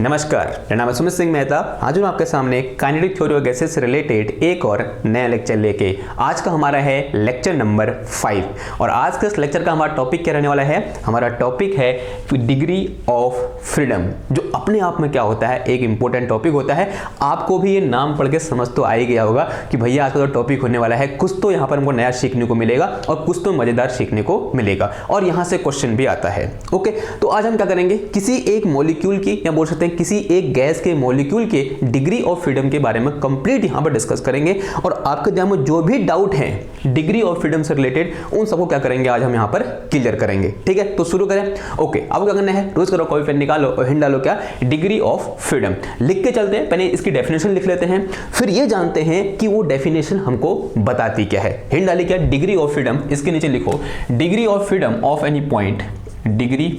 नमस्कार, मेरा नाम है सुमित सिंह मेहता। आज मैं आपके सामने काइनेटिक थ्योरी ऑफ गैसेस से रिलेटेड एक और नया लेक्चर लेके आज का हमारा है लेक्चर नंबर 5। और आज के इस लेक्चर का हमारा टॉपिक क्या रहने वाला है? हमारा टॉपिक है डिग्री ऑफ फ्रीडम, जो अपने आप में क्या होता है, एक इंपॉर्टेंट टॉपिक होता है। आपको भी ये नाम पढ़ के समझ तो आ ही गया होगा कि भैया आज का जो टॉपिक होने वाला है कुछ तो यहाँ पर हमको नया सीखने को मिलेगा और कुछ तो मजेदार सीखने को मिलेगा और यहाँ से क्वेश्चन भी आता है। ओके, तो आज हम क्या करेंगे, किसी एक मॉलिक्यूल की या बोल सकते हैं किसी एक गैस के मॉलिक्यूल के डिग्री ऑफ फ्रीडम के बारे में कंप्लीट यहां पर डिस्कस करेंगे और आपके दिमाग में जो भी डाउट है डिग्री ऑफ फ्रीडम से रिलेटेड उन सबको क्या करेंगे आज हम यहां पर क्लियर करेंगे। ठीक है, तो शुरू करें। ओके, अब क्या करना है, रोज करो कॉपी पेन निकालो और हिंट डालो क्या, डिग्री ऑफ फ्रीडम लिख के चलते हैं। पहले इसकी डेफिनेशन लिख लेते हैं, फिर ये जानते हैं कि वो डेफिनेशन हमको बताती क्या है। हिंट डाली क्या, डिग्री ऑफ फ्रीडम। इसके नीचे लिखो degree of freedom of any point, degree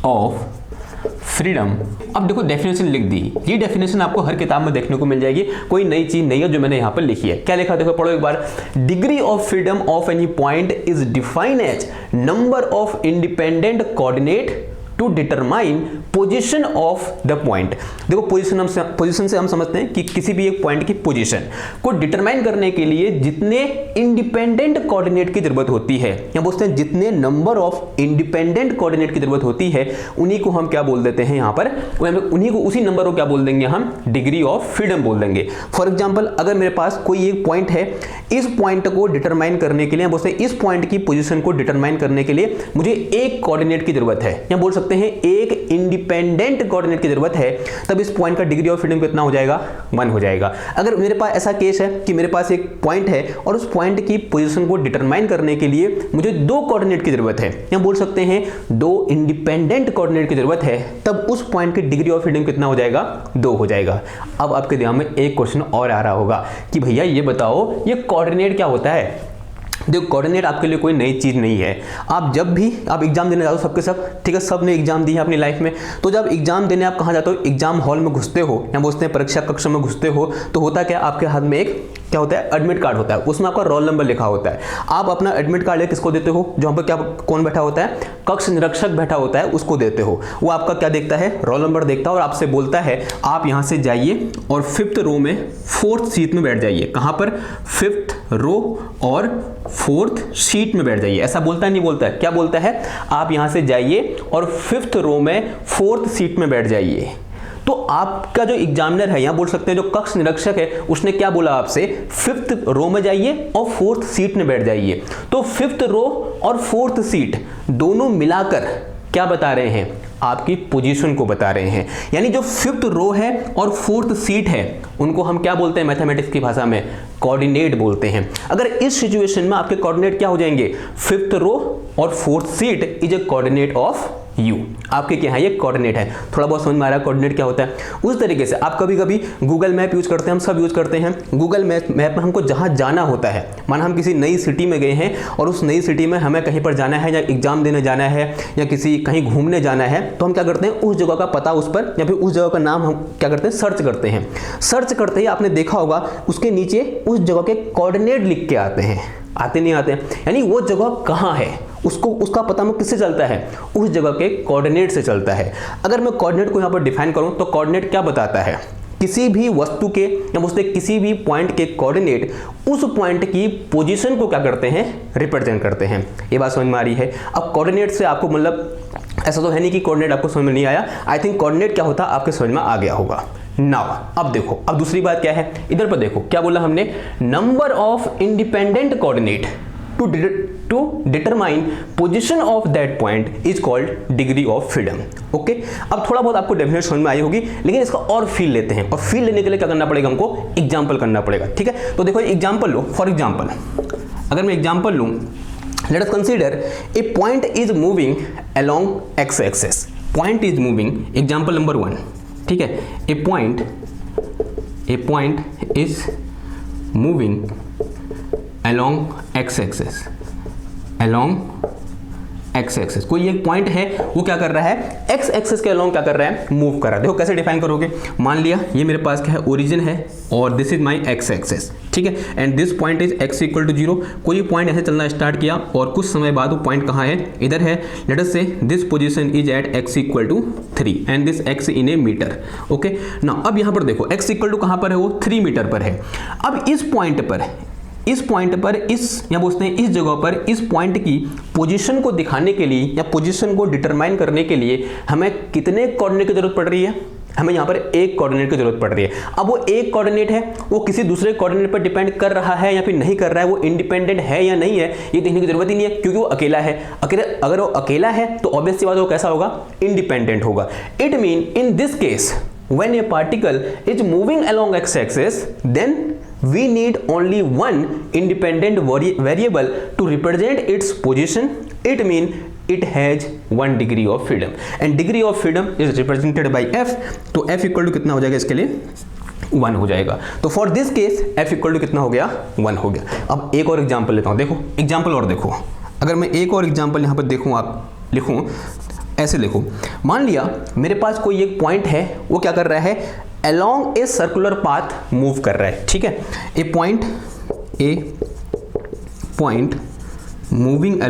of freedom. अब देखो डेफिनेशन लिख दी, ये डेफिनेशन आपको हर किताब में देखने को मिल जाएगी, कोई नई चीज नहीं है जो मैंने यहां पर लिखी है। क्या लिखा देखो, पढ़ो एक बार। Degree of freedom of any point is defined as number of independent coordinate to determine position of the point. देखो पोजीशन से हम समझते हैं कि किसी भी एक पॉइंट की पोजीशन को डिटरमाइन करने के लिए जितने इंडिपेंडेंट कोऑर्डिनेट की जरूरत होती है, या बोलते हैं जितने नंबर ऑफ इंडिपेंडेंट कोऑर्डिनेट की जरूरत होती है, उन्हीं को हम क्या बोल देते हैं यहाँ पर, उन्हीं को, उसी नंबर को क्या बोल देंगे हम, डिग्री ऑफ फ्रीडम बोल देंगे। फॉर एग्जाम्पल, अगर मेरे पास कोई एक पॉइंट है, इस पॉइंट को डिटरमाइन करने के लिए, बोलते हैं इस पॉइंट की पोजीशन को डिटरमाइन करने के लिए मुझे एक कोऑर्डिनेट की जरूरत है, या बोल सकते हैं एक इंडिपेंडेंट कोऑर्डिनेट की जरूरत है, तब इस पॉइंट का डिग्री ऑफ फ्रीडम कितना हो जाएगा, 1 हो जाएगा। अगर मेरे पास ऐसा केस है कि मेरे पास एक पॉइंट है और उस पॉइंट की पोजीशन को डिटरमाइन करने के लिए मुझे 2 कोऑर्डिनेट की जरूरत है, या बोल सकते हैं 2 इंडिपेंडेंट कोऑर्डिनेट की जरूरत है, तब उस पॉइंट की डिग्री ऑफ फ्रीडम कितना हो जाएगा, 2 हो जाएगा। अब आपके दिमाग में एक क्वेश्चन और आ रहा होगा कि भैया ये बताओ ये कोऑर्डिनेट क्या होता है। देखो, कोऑर्डिनेट आपके लिए कोई नई चीज नहीं है। आप जब भी आप एग्जाम देने जाते हो, सबके सब, ठीक है, सब ने एग्जाम दी है अपनी लाइफ में, तो जब एग्जाम देने आप कहाँ जाते हो, एग्जाम हॉल में घुसते हो या बोलते हैं परीक्षा कक्ष में घुसते हो, तो होता क्या, आपके हाथ में एक क्या होता है, एडमिट कार्ड होता है, उसमें आपका रोल नंबर लिखा होता है। आप अपना एडमिट कार्ड किसको देते हो, जो पर क्या कौन बैठा होता है, कक्ष निरीक्षक बैठा होता है, उसको देते हो। वो आपका क्या देखता है, रोल नंबर देखता है और आपसे बोलता है आप यहां से जाइए और 5th रो में 4th सीट में बैठ जाइए। कहां पर, 5th रो और 4th सीट में बैठ जाइए। ऐसा बोलता है, नहीं बोलता है, क्या बोलता है, आप यहां से जाइए और 5th रो में 4th सीट में बैठ जाइए। तो आपका जो एग्जामिनर है, यहां बोल सकते हैं जो कक्ष निरीक्षक है, उसने क्या बोला आपसे, 5th रो में जाइए और 4th सीट में बैठ जाइए। तो 5th रो और 4th सीट दोनों मिलाकर क्या बता रहे हैं, आपकी पोजीशन को बता रहे हैं। यानी जो 5th रो है और 4th सीट है, उनको हम क्या बोलते हैं मैथमेटिक्स की भाषा में, कोऑर्डिनेट बोलते हैं। अगर इस सिचुएशन में आपके कोऑर्डिनेट क्या हो जाएंगे, 5th रो और 4th seat is a coordinate of you. आपके क्या है, ये कोऑर्डिनेट है। थोड़ा बहुत समझ में आ रहा है कोऑर्डिनेट क्या होता है। उस तरीके से आप कभी कभी गूगल मैप यूज करते हैं, हम सब यूज करते हैं। गूगल मैप में हमको जहां जाना होता है, माना हम किसी नई सिटी में गए हैं और उस नई सिटी में हमें कहीं पर जाना है, या एग्जाम देने जाना है, या किसी कहीं घूमने जाना है, तो हम क्या करते हैं, उस जगह का पता उस पर या फिर उस जगह का नाम हम क्या करते हैं, सर्च करते हैं। सर्च करते ही आपने देखा होगा उसके नीचे उस जगह के कोऑर्डिनेट लिख के आते हैं, आते नहीं आते, यानी वो जगह कहाँ है उसका पता में किससे चलता है, उस जगह के कोऑर्डिनेट से चलता है। अगर मैं कोऑर्डिनेट को यहाँ पर डिफाइन करूँ तो कोऑर्डिनेट क्या बताता है, किसी भी वस्तु के या उसके किसी भी पॉइंट के कोऑर्डिनेट उस पॉइंट की पोजीशन को क्या करते हैं, रिप्रेजेंट करते हैं। ये बात समझ में आ रही है। अब कोऑर्डिनेट से आपको मतलब ऐसा तो है नहीं कि कोऑर्डिनेट आपको समझ में नहीं आया। आई थिंक कोऑर्डिनेट क्या होता है आपके समझ में आ गया होगा। नाउ अब देखो, अब दूसरी बात क्या है, इधर पर देखो क्या बोला हमने, number of independent coordinate to determine position of that point is called degree of freedom. Okay, अब थोड़ा बहुत आपको डेफिनेशन समझ में आई होगी, लेकिन इसका और फील लेते हैं, और फील लेने के लिए क्या करना पड़ेगा, हमको एग्जांपल करना पड़ेगा। ठीक है, तो देखो एग्जांपल लो। फॉर एग्जांपल, अगर मैं एग्जांपल लूं, let us consider a point is moving along X axis. Point is moving, example number 1, ठीक है, a point is moving along x axis, along X axis, कोई एक पॉइंट है वो क्या कर रहा है, एक्स एक्सिस के अलोंग क्या कर रहा है, मूव कर रहा है। देखो कैसे डिफाइन करोगे, मान लिया ये मेरे पास क्या है, ओरिजिन है और this is my X axis, ठीक है, and this point is x equal to 0। कोई पॉइंट ऐसे चलना स्टार्ट किया और कुछ समय बाद वो पॉइंट कहाँ है, इधर है। Let us say this position is at x equal to 3 and this x in a metre. Okay ना, अब यहाँ पर देखो x इक्वल टू कहाँ पर है, वो 3 मीटर पर है। अब इस पॉइंट पर या बोलते हैं इस जगह पर इस पॉइंट की पोजीशन को दिखाने के लिए या पोजीशन को डिटरमाइन करने के लिए हमें कितने कोऑर्डिनेट की जरूरत पड़ रही है, हमें यहाँ पर एक कोऑर्डिनेट की जरूरत पड़ रही है। अब वो एक कोऑर्डिनेट है, वो किसी दूसरे कोऑर्डिनेट पर डिपेंड कर रहा है या फिर नहीं कर रहा है, वो इंडिपेंडेंट है या नहीं है, ये देखने की जरूरत ही नहीं है, क्योंकि वो अकेला है। अगर वो अकेला है तो ऑब्वियस सी बात है वो कैसा होगा, इंडिपेंडेंट होगा। It mean in this case when a particle is moving along x-axis, then we need only one independent variable to represent its position. It means it has 1 degree of freedom and degree of freedom is represented by f. तो f equal to कितना हो जाएगा इसके लिए, 1 हो जाएगा। तो for this case f equal to कितना हो गया, 1 हो गया। अब एक और एग्जाम्पल लेता हूँ, देखो एग्जाम्पल और देखो, अगर मैं एक और एग्जाम्पल यहाँ पर देखूँ, आप लिखूँ ऐसे लिखो, मान लिया मेरे पास कोई एक पॉइंट है, वो क्या कर रहा है, along a circular path move कर रहा है, ठीक है। A point moving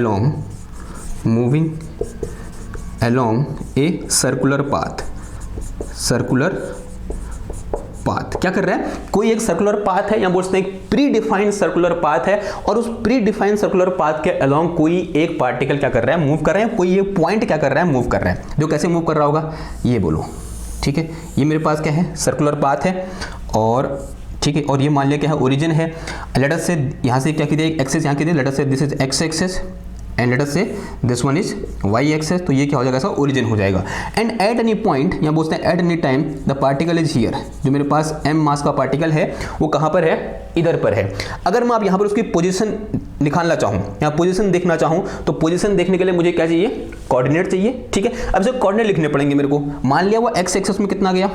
along a circular path क्या कर रहा है, कोई एक सर्कुलर पाथ है या बोलते हैं एक प्री डिफाइंड सर्कुलर पाथ है, और उस प्री डिफाइंड सर्कुलर पाथ के अलोंग कोई एक पार्टिकल क्या कर रहा है, मूव कर रहा है, कोई एक पॉइंट क्या कर रहा है, मूव कर रहा है। जो कैसे मूव कर रहा होगा ये बोलो, ठीक है। ये मेरे पास क्या है, सर्कुलर पाथ है, और ठीक है, और ये मान लिया क्या है, ओरिजिन है। लेट अस से यहाँ से क्या कीजिए, एक्सेस यहाँ कीजिए, let us say this is X axis and let us say this one is Y axis, तो ये क्या हो जाएगा, ऐसा ओरिजिन हो जाएगा। एंड एट एनी पॉइंट या बोलते हैं at any time the particle is here, जो मेरे पास m मास का पार्टिकल है वो कहाँ पर है, इधर पर है। अगर मैं आप यहाँ पर उसकी पोजीशन निकालना चाहूँ या पोजीशन देखना चाहूँ, तो पोजीशन देखने के लिए मुझे क्या चाहिए, कोऑर्डिनेट चाहिए, ठीक है। अब जो कोऑर्डिनेट लिखने पड़ेंगे मेरे को, मान लिया वो एक्स एक्सेस में कितना गया,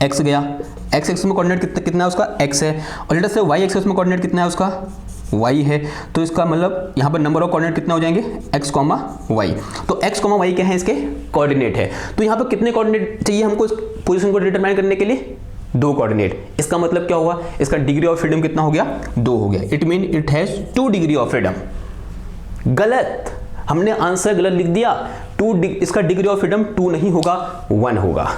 x गया, x एक्सेस में कोऑर्डिनेट कितना है उसका, x है, और लेट अस से y एक्सेस में कोऑर्डिनेट कितना है उसका, y है। तो इसका मतलब यहाँ पर नंबर ऑफ कोऑर्डिनेट कितना हो जाएंगे, x, y। तो x, y क्या है, इसके कोऑर्डिनेट है। तो यहाँ पर कितने कोऑर्डिनेट चाहिए हमको इस पोजीशन को डिटरमाइन करने के लिए, 2 कोऑर्डिनेट। इसका मतलब क्या हुआ, इसका डिग्री ऑफ फ्रीडम कितना हो गया, 2 हो गया। It mean it has 2 degree of freedom. गलत, हमने आंसर गलत लिख दिया। इसका डिग्री ऑफ फ्रीडम 2 नहीं होगा, 1 होगा।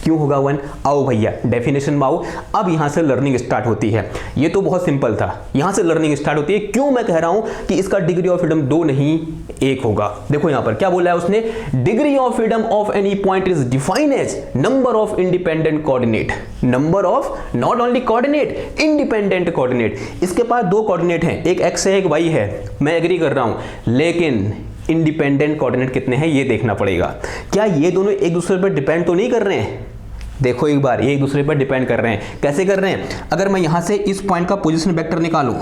क्यों होगा 1, आओ भैया डेफिनेशन में आओ। अब यहां से लर्निंग स्टार्ट होती है। ये तो बहुत सिंपल था, यहां से लर्निंग स्टार्ट होती है। क्यों मैं कह रहा हूं कि इसका डिग्री ऑफ फ्रीडम 2 नहीं 1 होगा। देखो यहां पर क्या बोला है उसने, degree of freedom of any point is defined as number of independent coordinate, number of not only coordinate, independent coordinate. इसके पास 2 कोऑर्डिनेट हैं, एक x है, एक y है, मैं एग्री कर रहा हूं, लेकिन इंडिपेंडेंट कोऑर्डिनेट कितने हैं ये देखना पड़ेगा। क्या ये दोनों एक दूसरे पर डिपेंड तो नहीं कर रहे हैं, देखो एक बार, ये एक दूसरे पर डिपेंड कर रहे हैं। कैसे कर रहे हैं, अगर मैं यहां से इस पॉइंट का पोजीशन वेक्टर निकालूं,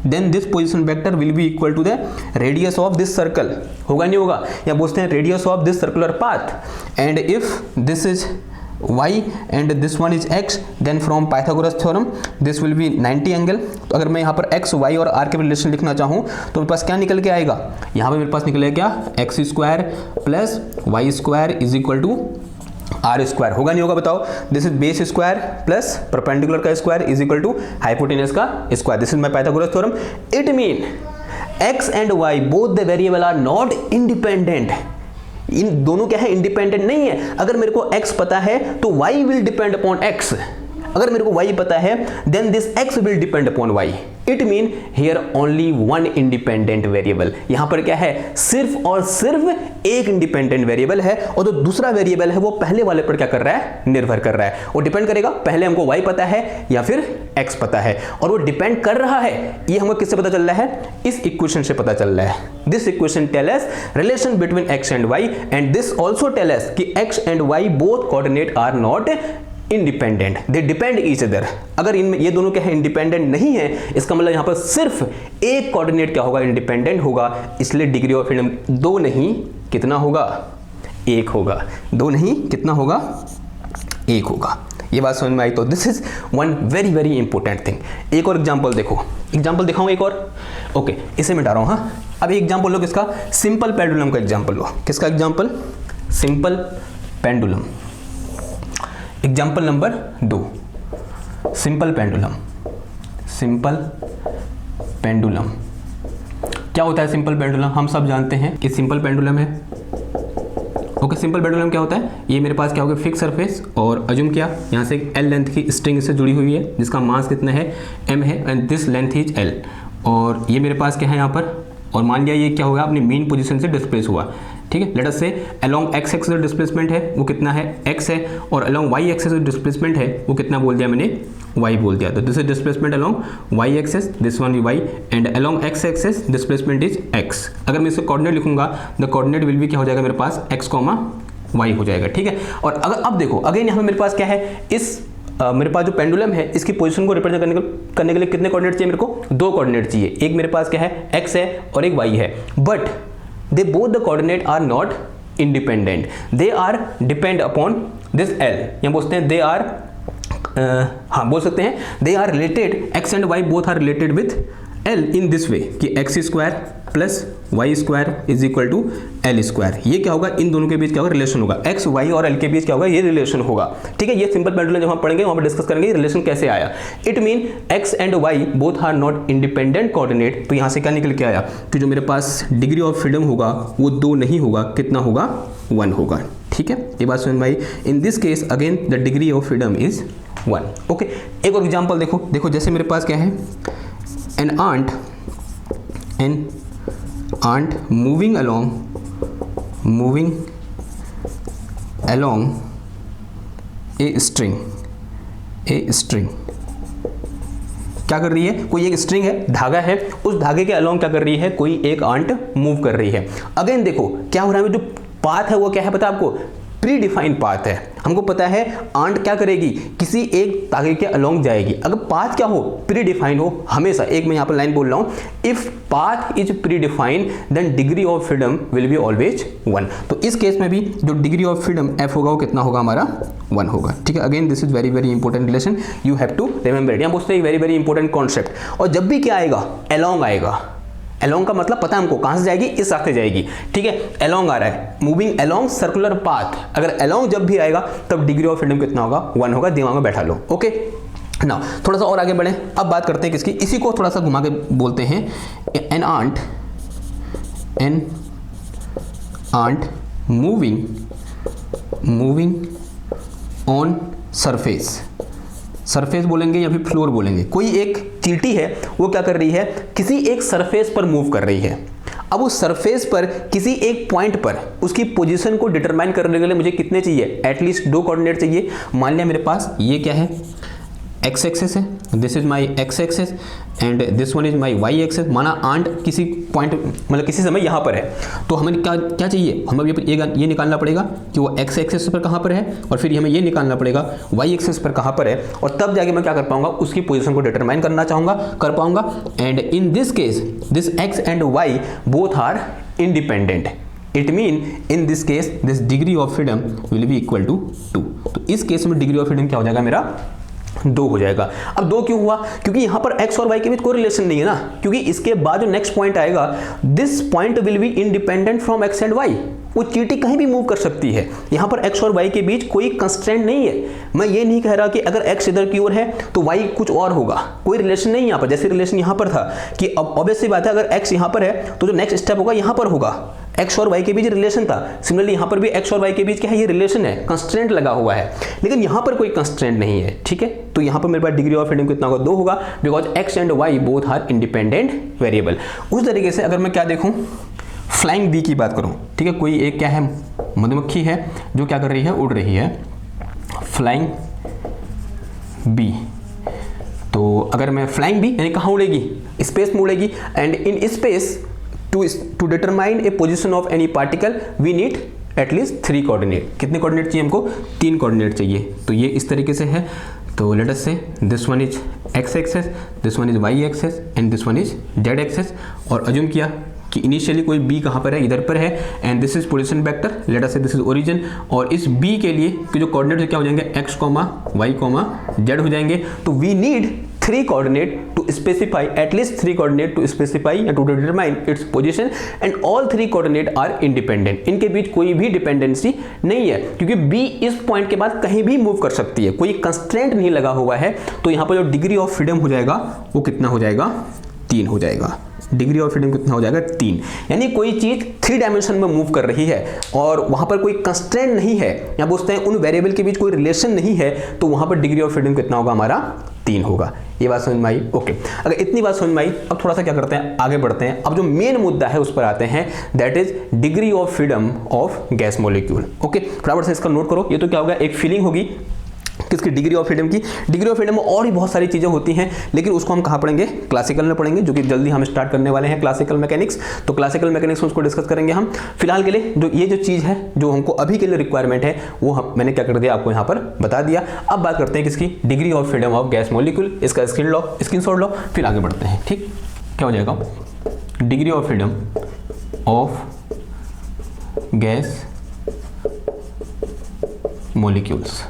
then this position vector will be equal to the radius of this circle, होगा नहीं होगा, या बोलते हैं radius of this circular path. And if this is y and this one is x, then from Pythagoras theorem this will be 90 angle. तो अगर मैं यहाँ पर x, y और r के रिलेशन लिखना चाहूँ तो मेरे पास क्या निकल के आएगा, यहाँ पे मेरे पास निकलेगा क्या, x square plus Y square is equal to R square, होगा नहीं होगा बताओ। This is base square plus perpendicular का square is equal to hypotenuse का square. This is my Pythagoras theorem. It mean x and y both the variable are not independent. इन दोनों क्या है, इंडिपेंडेंट नहीं है। अगर मेरे को x पता है तो y will depend upon x, अगर मेरे को y पता है then this x will depend upon y। It mean here only 1 independent variable. यहां पर क्या है, सिर्फ और सिर्फ एक इंडिपेंडेंट वेरिएबल है, और जो दूसरा वेरिएबल है वो पहले वाले पर क्या कर रहा है, निर्भर कर रहा है। वो डिपेंड करेगा, पहले हमको y पता है या फिर x पता है, और वो डिपेंड कर रहा है। ये हमको किससे पता चल रहा है, इस इक्वेशन से पता चल रहा है। This equation tell us relation between x and y, and this also tell us कि x and y both coordinate are not independent, they depend each other. अगर इनमें ये दोनों क्या है, इंडिपेंडेंट नहीं है, इसका मतलब यहां पर सिर्फ एक कोऑर्डिनेट क्या होगा, इंडिपेंडेंट होगा। इसलिए डिग्री ऑफ फ्रीडम 2 नहीं कितना होगा, 1 होगा। 2 नहीं कितना होगा, 1 होगा। ये बात समझ में आई। तो this is one very very important thing. एक और एग्जांपल देखो, एग्जांपल दिखाऊं एक और, ओके इसे मिटा रहा हूं। हाँ अब एग्जाम्पल लो किसका, सिंपल पेंडुलम का एग्जाम्पल लो। किसका example, simple pendulum. Example number 2, simple pendulum. Simple pendulum क्या होता है? सिंपल पेंडुलम हम सब जानते हैं कि सिंपल पेंडुलम है। ओके, सिंपल पेंडुलम क्या होता है? ये मेरे पास क्या होगा, फिक्स सरफेस, और अज्यूम किया यहाँ से एक एल लेंथ की स्ट्रिंग इससे जुड़ी हुई है जिसका मास कितना है, m है, and this length is l, और ये मेरे पास क्या है यहाँ पर, और मान लिया ये क्या होगा, अपनी मेन पोजीशन से डिस्प्लेस हुआ। ठीक है, लेट अस से अलोंग x एक्सिस जो डिस्प्लेसमेंट है वो कितना है, x है, और अलोंग y एक्सिस जो डिस्प्लेसमेंट है वो कितना बोल दिया मैंने, y बोल दिया। तो this is displacement along y axis, this one y, and along x axis displacement is x। अगर मैं इससे कोऑर्डिनेट लिखूंगा, द कोऑर्डिनेट विल बी क्या हो जाएगा मेरे पास, x, y हो जाएगा। ठीक है, और अगर अब देखो अगेन यहाँ पे मेरे पास क्या है, इस मेरे पास जो पेंडुलम है इसकी पोजीशन को रिप्रेजेंट करने के लिए कितने कोऑर्डिनेट चाहिए मेरे को, 2 कोऑर्डिनेट चाहिए। एक मेरे पास क्या है, x है और एक y है, but they both the coordinate are not independent, they are depend upon this l, या बोलते हैं दे आर हाँ बोल सकते हैं they are related, x and y both are related with l in this way कि x square plus y square is equal to l square. ये क्या होगा, इन दोनों के बीच क्या होगा, रिलेशन होगा, x y और l के बीच क्या होगा, ये रिलेशन होगा। ठीक है, ये सिंपल पेंडुलम जब हम पढ़ेंगे वहां पर डिस्कस करेंगे रिलेशन कैसे आया। It mean x and y both are not independent coordinate. तो यहां से क्या निकल के आया कि जो मेरे पास डिग्री ऑफ फ्रीडम होगा वो 2 नहीं होगा, कितना होगा, 1 होगा। ठीक है, ये बात समझ में आई। In this case again the degree of freedom is 1। Okay, एक और एग्जांपल देखो जैसे मेरे पास क्या है, an ant moving along a string क्या कर रही है, कोई एक स्ट्रिंग है, धागा है, उस धागे के अलोंग क्या कर रही है, कोई एक आंट मूव कर रही है। अगेन देखो क्या हो रहा है, जो पाथ है वो क्या है पता है आपको, प्री डिफाइंड पाथ है। हमको पता है आंट क्या करेगी, किसी एक धागे के अलोंग जाएगी। अगर पाथ क्या हो, प्री डिफाइंड हो, हमेशा एक मैं यहाँ पर लाइन बोल रहा हूँ, if path is predefined then degree of freedom will be always 1। तो इस केस में भी जो डिग्री ऑफ फ्रीडम f होगा वो कितना होगा हमारा, 1 होगा। ठीक है, again this is very very important relation, you have to remember it. यहाँ पूछते हैं वेरी वेरी इंपॉर्टेंट कॉन्सेप्ट। और जब भी क्या आएगा, अलोंग आएगा, अलोंग का मतलब पता है हमको कहां से जाएगी, इस रास्ते जाएगी। ठीक है, अलोंग आ रहा है, मूविंग अलोंग सर्कुलर पाथ, अगर अलोंग जब भी आएगा तब डिग्री ऑफ फ्रीडम कितना होगा, 1 होगा। दिमाग में बैठा लो। ओके, नाउ थोड़ा सा और आगे बढ़े, अब बात करते हैं किसकी, इसी को थोड़ा सा घुमा के बोलते हैं, an ant moving on surface बोलेंगे या फिर फ्लोर बोलेंगे। कोई एक चींटी है वो क्या कर रही है, किसी एक सरफेस पर मूव कर रही है। अब उस सरफेस पर किसी एक पॉइंट पर उसकी पोजीशन को डिटरमाइन करने के लिए मुझे कितने चाहिए, एटलीस्ट 2 कोऑर्डिनेट चाहिए। मान लिया मेरे पास ये क्या है, x एक्सेस है, this is my x axis and this one is my y axis. माना आंट किसी पॉइंट मतलब किसी समय यहाँ पर है, तो हमें क्या चाहिए, हमें ये निकालना पड़ेगा कि वो x एक्सेस पर कहाँ पर है, और फिर हमें ये निकालना पड़ेगा y एक्सेस पर कहाँ पर है, और तब जाके मैं क्या कर पाऊंगा, उसकी पोजीशन को डिटरमाइन कर पाऊंगा। And in this case this x and y both are independent. It mean in this case this degree of freedom will be equal to 2। तो इस केस में डिग्री ऑफ फ्रीडम क्या हो जाएगा मेरा, 2 हो जाएगा। अब 2 क्यों हुआ, क्योंकि यहां पर x और y के बीच कोई रिलेशन नहीं है ना, क्योंकि इसके बाद जो नेक्स्ट पॉइंट आएगा, this point will be independent from x and y। वो चींटी कहीं भी मूव कर सकती है, यहां पर x और y के बीच कोई कंस्ट्रेंट नहीं है। मैं ये नहीं कह रहा कि अगर x इधर की ओर है तो y कुछ और होगा, कोई रिलेशन नहीं यहां पर। जैसे रिलेशन यहां पर था कि अब ऑब्वियस सी बात है, अगर x यहां पर है तो जो नेक्स्ट स्टेप होगा यहां पर होगा, x और y के बीच रिलेशन था। सिमिलरली यहां पर भी x और y के बीच क्या है, ये रिलेशन है, कंस्ट्रेंट लगा हुआ है, लेकिन यहां पर कोई कंस्ट्रेंट नहीं है। ठीक है, तो यहां पर मेरे पास डिग्री ऑफ फ्रीडम कितना होगा, 2 होगा, because x and y both are independent variable. उस तरीके से अगर मैं क्या देखूं, फ्लाइंग बी की बात करूं, ठीक है, कोई एक क्या है, मधुमक्खी है जो क्या कर रही है, उड़ रही है, फ्लाइंग बी। तो अगर मैं फ्लाइंग बी यानी कहाँ उड़ेगी, स्पेस में उड़ेगी, and in space to determine a position of any particle we need at least 3 coordinate. कितने कोऑर्डिनेट चाहिए हमको, 3 कोऑर्डिनेट चाहिए। तो ये इस तरीके से है। तो let us say this one is x axis, this one is y axis and this one is z axis, और अज्यूम किया कि इनिशियली कोई b कहाँ पर है, इधर पर है, and this is position vector, late us say this is origin. और इस b के लिए कि जो कोऑर्डिनेट क्या हो जाएंगे, x, y, z हो जाएंगे। तो we need 3 coordinate to specify at least 3 coordinate to specify या to determine its position and all 3 coordinate are independent. इनके बीच कोई भी डिपेंडेंसी नहीं है क्योंकि B इस पॉइंट के बाद कहीं भी मूव कर सकती है, कोई कंस्ट्रेंट नहीं लगा हुआ है। तो यहाँ पर जो डिग्री ऑफ फ्रीडम हो जाएगा वो कितना हो जाएगा, 3 हो जाएगा। डिग्री ऑफ फ्रीडम कितना हो जाएगा, 3। यानी कोई चीज 3 डायमेंशन में मूव कर रही है और वहां पर कोई कंस्ट्रेंट नहीं है, या बोलते हैं उन वेरिएबल के बीच कोई रिलेशन नहीं है, तो वहां पर डिग्री ऑफ फ्रीडम कितना होगा हमारा, 3 होगा। ये बात समझ में आई? ओके, अगर इतनी बात समझ में आई, अब थोड़ा सा क्या करते हैं, आगे बढ़ते हैं। अब जो मेन मुद्दा है उस पर आते हैं, that is degree of freedom of gas molecule. Okay, फटाफट से इसका नोट करो। ये तो क्या होगा, एक फीलिंग होगी किसकी, डिग्री ऑफ फ्रीडम की। डिग्री ऑफ फ्रीडम में और भी बहुत सारी चीज़ें होती हैं, लेकिन उसको हम कहाँ पढ़ेंगे, क्लासिकल में पढ़ेंगे, जो कि जल्दी हम स्टार्ट करने वाले हैं क्लासिकल मैकेनिक्स। तो क्लासिकल मैकेनिक्स में उसको डिस्कस करेंगे हम। फिलहाल के लिए जो ये जो चीज़ है जो हमको अभी के लिए रिक्वायरमेंट है वो मैंने क्या कर दिया, आपको यहाँ पर बता दिया। अब बात करते हैं किसकी, degree of freedom of gas molecule. इसका स्क्रीनशॉट लो, फिर आगे बढ़ते हैं। ठीक, क्या हो जाएगा, degree of freedom of gas molecules.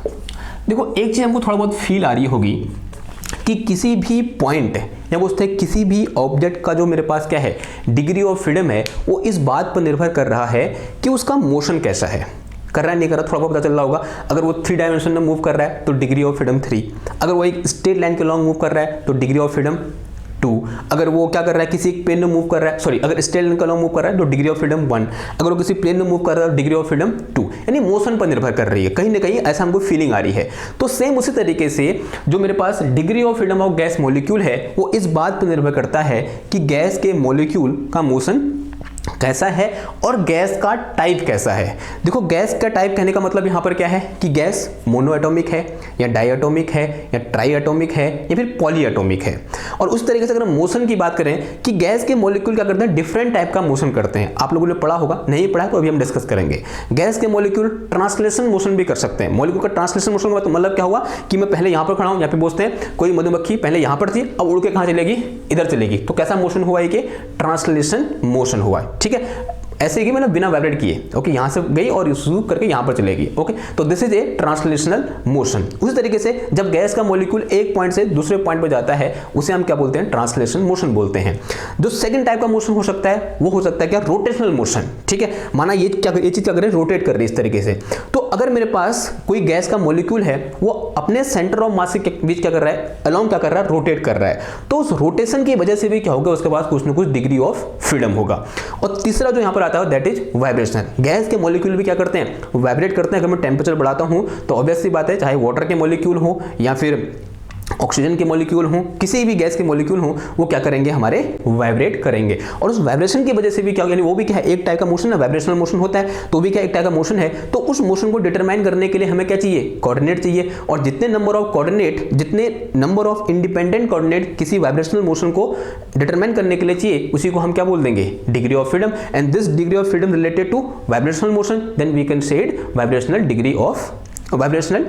देखो एक चीज हमको थोड़ा बहुत फील आ रही होगी कि किसी भी पॉइंट या बोलते हैं किसी भी ऑब्जेक्ट का जो मेरे पास क्या है, डिग्री ऑफ फ्रीडम है, वो इस बात पर निर्भर कर रहा है कि उसका मोशन कैसा है, कर रहा है नहीं कर रहा, थोड़ा बहुत पता चल रहा होगा। अगर वो 3 डायमेंशन में मूव कर रहा है तो डिग्री ऑफ फ्रीडम 3, अगर वो एक स्ट्रेट लाइन के लॉन्ग मूव कर रहा है तो डिग्री ऑफ फ्रीडम 2, अगर वो क्या कर रहा है, किसी एक प्लेन में मूव कर रहा है, सॉरी अगर स्ट्रेट लाइन का लॉन्ग मूव कर रहा है तो डिग्री ऑफ फ्रीडम 1, अगर वो किसी प्लेन में मूव कर रहा है तो डिग्री ऑफ फ्रीडम 2। यानी मोशन पर निर्भर कर रही है, कहीं ना कहीं ऐसा हमको फीलिंग आ रही है। तो सेम उसी तरीके से जो मेरे पास degree of freedom of gas molecule है वो इस बात पर निर्भर करता है कि गैस के मॉलिक्यूल का मोशन कैसा है और गैस का टाइप कैसा है। देखो गैस का टाइप कहने का मतलब यहाँ पर क्या है कि गैस मोनो एटॉमिक है या डाई एटॉमिक है या ट्राई एटॉमिक है या फिर पॉली एटॉमिक है। और उस तरीके से अगर मोशन की बात करें कि गैस के मॉलिक्यूल क्या करते हैं, डिफरेंट टाइप का मोशन करते हैं। आप लोगों ने पढ़ा होगा, नहीं पढ़ा तो अभी हम डिस्कस करेंगे। गैस के मॉलिक्यूल ट्रांसलेशन मोशन भी कर सकते हैं। मॉलिक्यूल का ट्रांसलेशन मोशन का मतलब क्या हुआ कि मैं पहले यहाँ पर खड़ा हूँ, यहाँ पे बोलते हैं कोई मधुमक्खी पहले यहाँ पर थी, अब उड़ के कहाँ चलेगी, इधर चलेगी, तो कैसा मोशन हुआ है कि ट्रांसलेशन मोशन हुआ है। ठीक है, ऐसे ही मतलब बिना वाइब्रेट किए, ओके, यहां से गई और स्वीप करके यहां पर चलेगी। ओके, तो this is A translational motion. उसी तरीके से जब गैस का मॉलिक्यूल एक पॉइंट से दूसरे पॉइंट पर जाता है उसे हम क्या बोलते हैं, ट्रांसलेशन मोशन बोलते हैं। जो सेकंड टाइप का मोशन हो सकता है वो हो सकता है क्या, रोटेशनल मोशन। ठीक है, माना ये चीज क्या करे, रोटेट कर रही है इस तरीके से। तो अगर मेरे पास कोई गैस का मॉलिक्यूल है वो अपने सेंटर ऑफ मास के बीच क्या कर रहा है, अलोंग क्या कर रहा है, रोटेट कर रहा है, तो उस रोटेशन की वजह से भी क्या होगा, उसके पास कुछ ना कुछ डिग्री ऑफ फ्रीडम होगा। और तीसरा जो यहां पर आता है दैट इज वाइब्रेशन। गैस के मॉलिक्यूल भी क्या करते हैं, वाइब्रेट करते हैं। अगर मैं टेंपरेचर बढ़ाता हूं तो ऑब्वियस सी बात है, चाहे वाटर के मॉलिक्यूल हो या फिर ऑक्सीजन के मॉलिक्यूल हो, किसी भी गैस के मॉलिक्यूल हो, वो क्या करेंगे, हमारे वाइब्रेट करेंगे। और उस वाइब्रेशन की वजह से भी क्या, यानी वो भी क्या है, एक टाइप का मोशन है, वाइब्रेशनल मोशन होता है, तो भी क्या एक टाइप का मोशन है। तो उस मोशन को डिटरमाइन करने के लिए हमें क्या चाहिए, कोऑर्डिनेट चाहिए। और जितने नंबर ऑफ कोऑर्डिनेट, जितने नंबर ऑफ इंडिपेंडेंट कोऑर्डिनेट किसी वाइब्रेशनल मोशन को डिटरमाइन करने के लिए चाहिए, उसी को हम क्या बोल देंगे, degree of freedom. And this degree of freedom related to vibrational motion, then we can say it vibrational degree of vibrational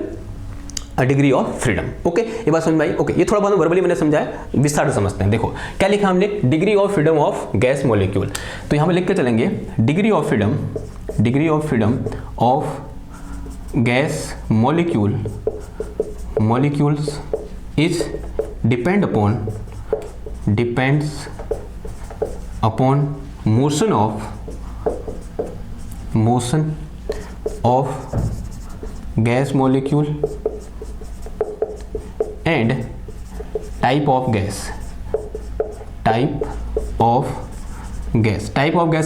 degree of freedom. Okay, ये बात समझ में आई? ओके, ये थोड़ा बहुत वर्बली मैंने समझाया, विस्तार से समझते हैं। देखो क्या लिखा हमने, degree of freedom of gas molecule. तो यहां पे लिख के चलेंगे, degree of freedom of gas molecules is depends upon motion of gas molecule and type of gas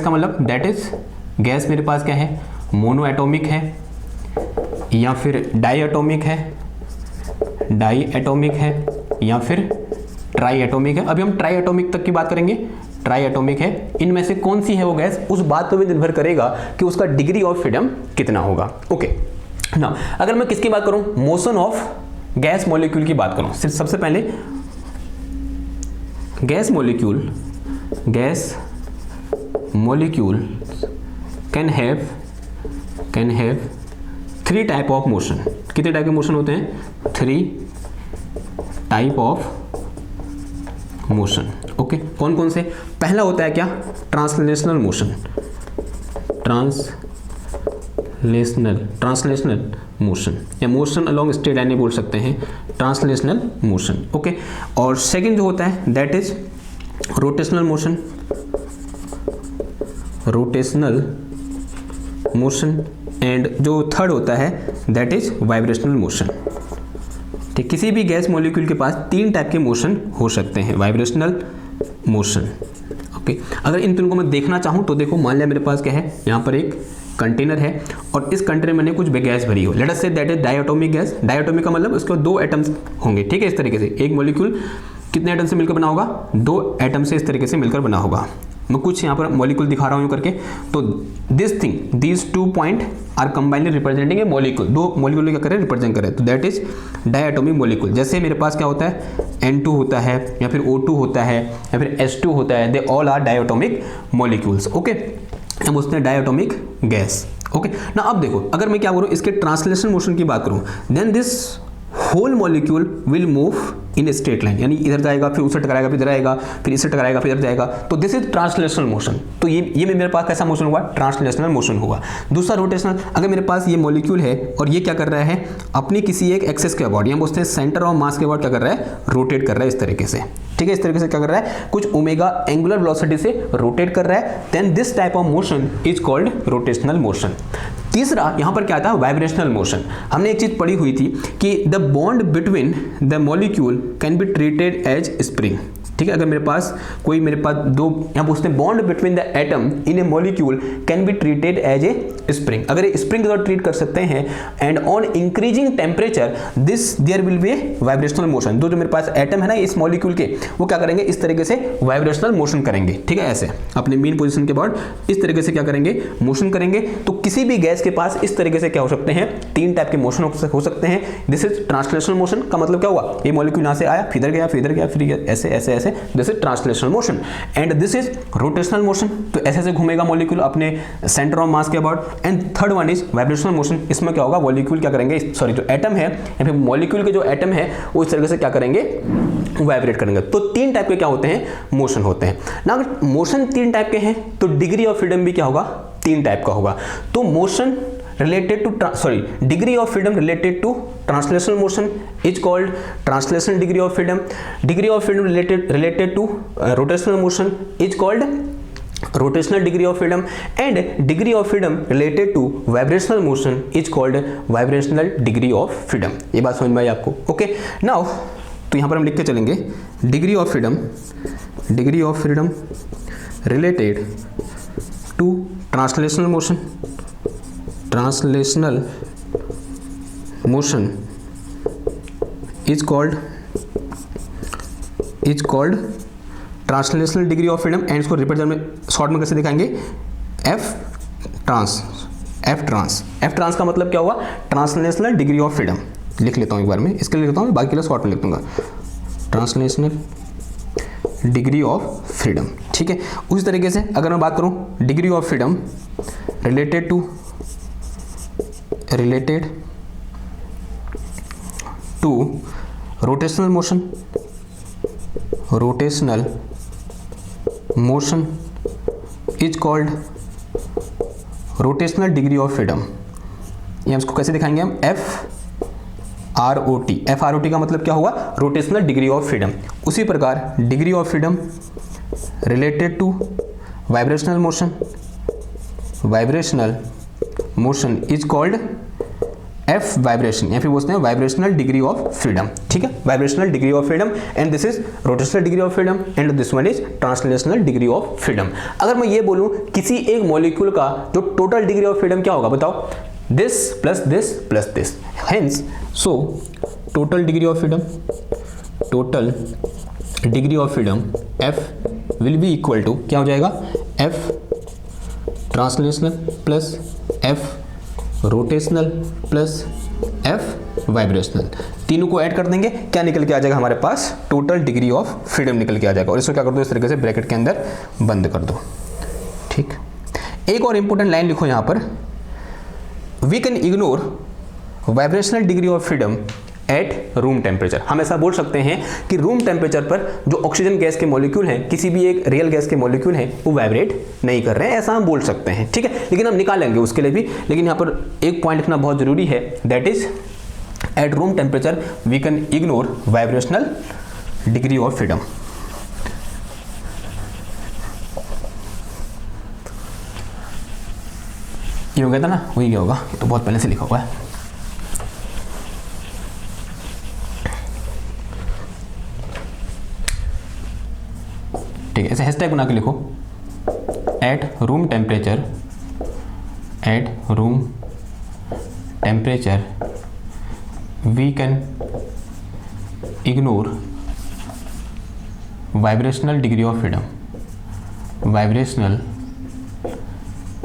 का मतलब दैट इज गैस मेरे पास क्या है, मोनो एटॉमिक है या फिर डाई एटॉमिक है या फिर ट्राई एटॉमिक है। अभी हम ट्राई एटॉमिक तक की बात करेंगे, ट्राई एटॉमिक है। इनमें से कौन सी है वो गैस, उस बात पर भी निर्भर करेगा कि उसका डिग्री ऑफ फ्रीडम कितना होगा। ओके, नाउ अगर मैं किसकी बात करूं, मोशन ऑफ गैस मॉलिक्यूल की बात करूं, सिर्फ सबसे पहले gas molecule can have 3 type of motion. कितने टाइप के मोशन होते हैं, 3 टाइप ऑफ मोशन। ओके, कौन कौन से, पहला होता है क्या, ट्रांसलेशनल ट्रांसलेशनल मोशन या मोशन अलोंग स्ट्रेट लाइन बोल सकते हैं, ट्रांसलेशनल मोशन। ओके, और सेकंड जो होता है that is rotational motion, rotational motion, and जो थर्ड होता है दैट इज वाइब्रेशनल मोशन। ठीक, किसी भी गैस मॉलिक्यूल के पास तीन टाइप के मोशन हो सकते हैं, वाइब्रेशनल मोशन। ओके, अगर इन तीनों को मैं देखना चाहूँ तो देखो, मान लिया मेरे पास क्या है, यहाँ पर एक कंटेनर है और इस कंटेनर में मैंने कुछ गैस भरी हो, late us say that is diatomic gas. Diatomic का मतलब उसके दो एटम्स होंगे। ठीक है, इस तरीके से एक मॉलिक्यूल कितने एटम से मिलकर बना होगा, दो एटम से इस तरीके से मिलकर बना होगा। मैं कुछ यहाँ पर मॉलिक्यूल दिखा रहा हूँ करके, तो this thing, these 2 point are combinedly representing a molecule, दो मॉलिक्यूल क्या करें, रिप्रेजेंट करें, तो दैट इज डायटोमिक मॉलिक्यूल। जैसे मेरे पास क्या होता है, N2 होता है या फिर O2 होता है या फिर H2 होता है, they all are diatomic molecules. Okay, हम उसने डायटोमिक गैस। ओके ना, अब देखो, अगर मैं क्या करूँ, इसके ट्रांसलेशन मोशन की बात करूँ, then this whole molecule will move in straight line, यानी इधर जाएगा फिर उससे टकराएगा फिर इधर आएगा फिर इससे टकराएगा फिर इधर जाएगा, तो दिस इज ट्रांसलेशनल मोशन। तो ये मेरे पास कैसा मोशन हुआ, ट्रांसलेशनल मोशन हुआ। दूसरा रोटेशनल, अगर मेरे पास ये मॉलिक्यूल है और ये क्या कर रहा है, अपनी किसी एक एक्सेस के अबाउट, या बोलते हैं सेंटर ऑफ मास के अबाउट क्या कर रहा है, रोटेट कर रहा है इस तरीके से। ठीक है, इस तरीके से क्या कर रहा है, कुछ ओमेगा एंगुलर वेलोसिटी से रोटेट कर रहा है, then this type of motion is called rotational motion. तीसरा यहां पर क्या आता है, वाइब्रेशनल मोशन। हमने एक चीज पढ़ी हुई थी कि the bond between the molecule can be treated as spring. ठीक है, अगर मेरे पास दो, यहाँ पूछते हैं bond between the atom in a molecule can be treated as a spring. अगर ये स्प्रिंग के द्वारा ट्रीट कर सकते हैं, and on increasing temperature this there will be a vibrational motion. जो मेरे पास एटम है ना इस मॉलिक्यूल के, वो क्या करेंगे, इस तरीके से वाइब्रेशनल मोशन करेंगे। ठीक है, ऐसे अपने मेन पोजीशन के बाद इस तरीके से क्या करेंगे, मोशन करेंगे। तो किसी भी गैस के पास इस तरीके से क्या हो सकते हैं, तीन टाइप के मोशन हो सकते हैं। दिस इज ट्रांसलेशनल मोशन का मतलब क्या हुआ, ये मॉलिक्यूल यहाँ से आया फिर इधर गया फिर ऐसे ऐसे, this is translational motion. And this is rotational motion, तो ऐसे ऐसे घूमेगा मॉलिक्यूल अपने सेंटर ऑफ मास के about. And third one is vibrational motion, इसमें क्या होगा, मॉलिक्यूल क्या करेंगे, सॉरी जो एटम है या फिर मॉलिक्यूल के जो एटम है वो इस तरीके से क्या करेंगे, वाइब्रेट करेंगे। तो तीन टाइप के क्या होते हैं, मोशन होते हैं ना। अगर मोशन तीन टाइप के हैं तो डिग्री ऑफ फ्रीडम भी क्या होगा, तीन टाइप का होगा। तो motion related to degree of freedom related to translational motion is called translational degree of freedom. Degree of freedom related to rotational motion is called rotational degree of freedom, and degree of freedom related to vibrational motion is called vibrational degree of freedom. ये बात समझ में आई आपको? Okay, now तो यहाँ पर हम लिख के चलेंगे degree of freedom related to translational motion is called translational degree of freedom. And इसको रिप्रेजेंट में शॉर्ट में कैसे दिखाएंगे, एफ ट्रांस का मतलब क्या हुआ, ट्रांसलेशनल डिग्री ऑफ फ्रीडम। लिख लेता हूँ एक बार में, इसके लिए लिखता हूँ, बाकी के लिए शॉर्ट में लिख दूंगा, ट्रांसलेशनल डिग्री ऑफ फ्रीडम। ठीक है, उसी तरीके से अगर मैं बात करूँ degree of freedom related to rotational motion is called rotational degree of freedom. ये इसको कैसे दिखाएंगे हम, FROT का मतलब क्या हुआ, रोटेशनल डिग्री ऑफ फ्रीडम। उसी प्रकार degree of freedom related to vibrational motion is called F vibration, या फिर बोलते हैं वाइब्रेशनल डिग्री ऑफ फ्रीडम। ठीक है, vibrational degree of freedom, and this is rotational degree of freedom, and this one is translational degree of freedom. अगर मैं ये बोलूं किसी एक मॉलिक्यूल का जो टोटल डिग्री ऑफ फ्रीडम क्या होगा, बताओ, this plus this, hence so total degree of freedom F will be equal to क्या हो जाएगा, F translational plus F rotational plus F vibrational, तीनों को ऐड कर देंगे, क्या निकल के आ जाएगा हमारे पास, टोटल डिग्री ऑफ फ्रीडम निकल के आ जाएगा। और इसको क्या कर दो, इस तरीके से ब्रैकेट के अंदर बंद कर दो। ठीक, एक और इंपॉर्टेंट लाइन लिखो यहाँ पर, we can ignore vibrational degree of freedom at room temperature. हम ऐसा बोल सकते हैं कि रूम टेम्परेचर पर जो ऑक्सीजन गैस के मॉलिक्यूल हैं, किसी भी एक रियल गैस के मॉलिक्यूल हैं, वो वाइब्रेट नहीं कर रहे हैं, ऐसा हम बोल सकते हैं, ठीक है। लेकिन हम निकालेंगे उसके लिए भी, लेकिन यहाँ पर एक पॉइंट लिखना बहुत जरूरी है, that is at room temperature we can ignore vibrational degree of freedom. ये हो गया था ना, वही क्या होगा, ये तो बहुत पहले से लिखा हुआ है। ठीक है, ऐसे हैशटैग बना के लिखो, at room temperature, at room temperature we can ignore vibrational degree of freedom, vibrational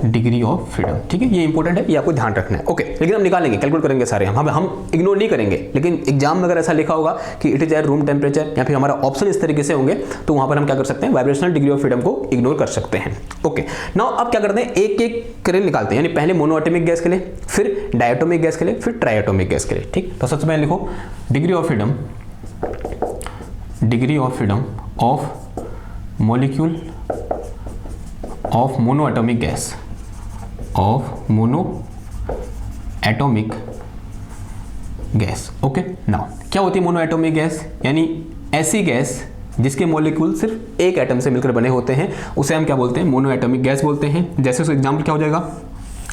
degree of freedom, ठीक है। ये इंपॉर्टेंट है, ये आपको ध्यान रखना है, ओके। लेकिन हम निकालेंगे, कैलकुलेट करेंगे सारे, हम इग्नोर नहीं करेंगे। लेकिन एग्जाम में अगर ऐसा लिखा होगा कि it is at room temperature, या फिर हमारा ऑप्शन इस तरीके से होंगे, तो वहां पर हम क्या कर सकते हैं, वाइब्रेशनल डिग्री ऑफ फ्रीडम को इग्नोर कर सकते हैं, ओके। नाउ अब क्या करते हैं, एक एक करके निकालते हैं, यानी पहले मोनोएटॉमिक गैस के लिए, फिर डायटोमिक गैस के लिए, फिर ट्राइएटॉमिक गैस के लिए, ठीक। तो सबसे पहले लिखो degree of freedom, degree of freedom of molecule of monoatomic gas, of monoatomic gas, okay. Now क्या होती है मोनो एटॉमिक गैस, यानी ऐसी गैस जिसके मॉलिक्यूल सिर्फ एक एटम से मिलकर बने होते हैं, उसे हम क्या बोलते हैं, मोनो एटॉमिक गैस बोलते हैं। जैसे उसका एग्जाम्पल क्या हो जाएगा,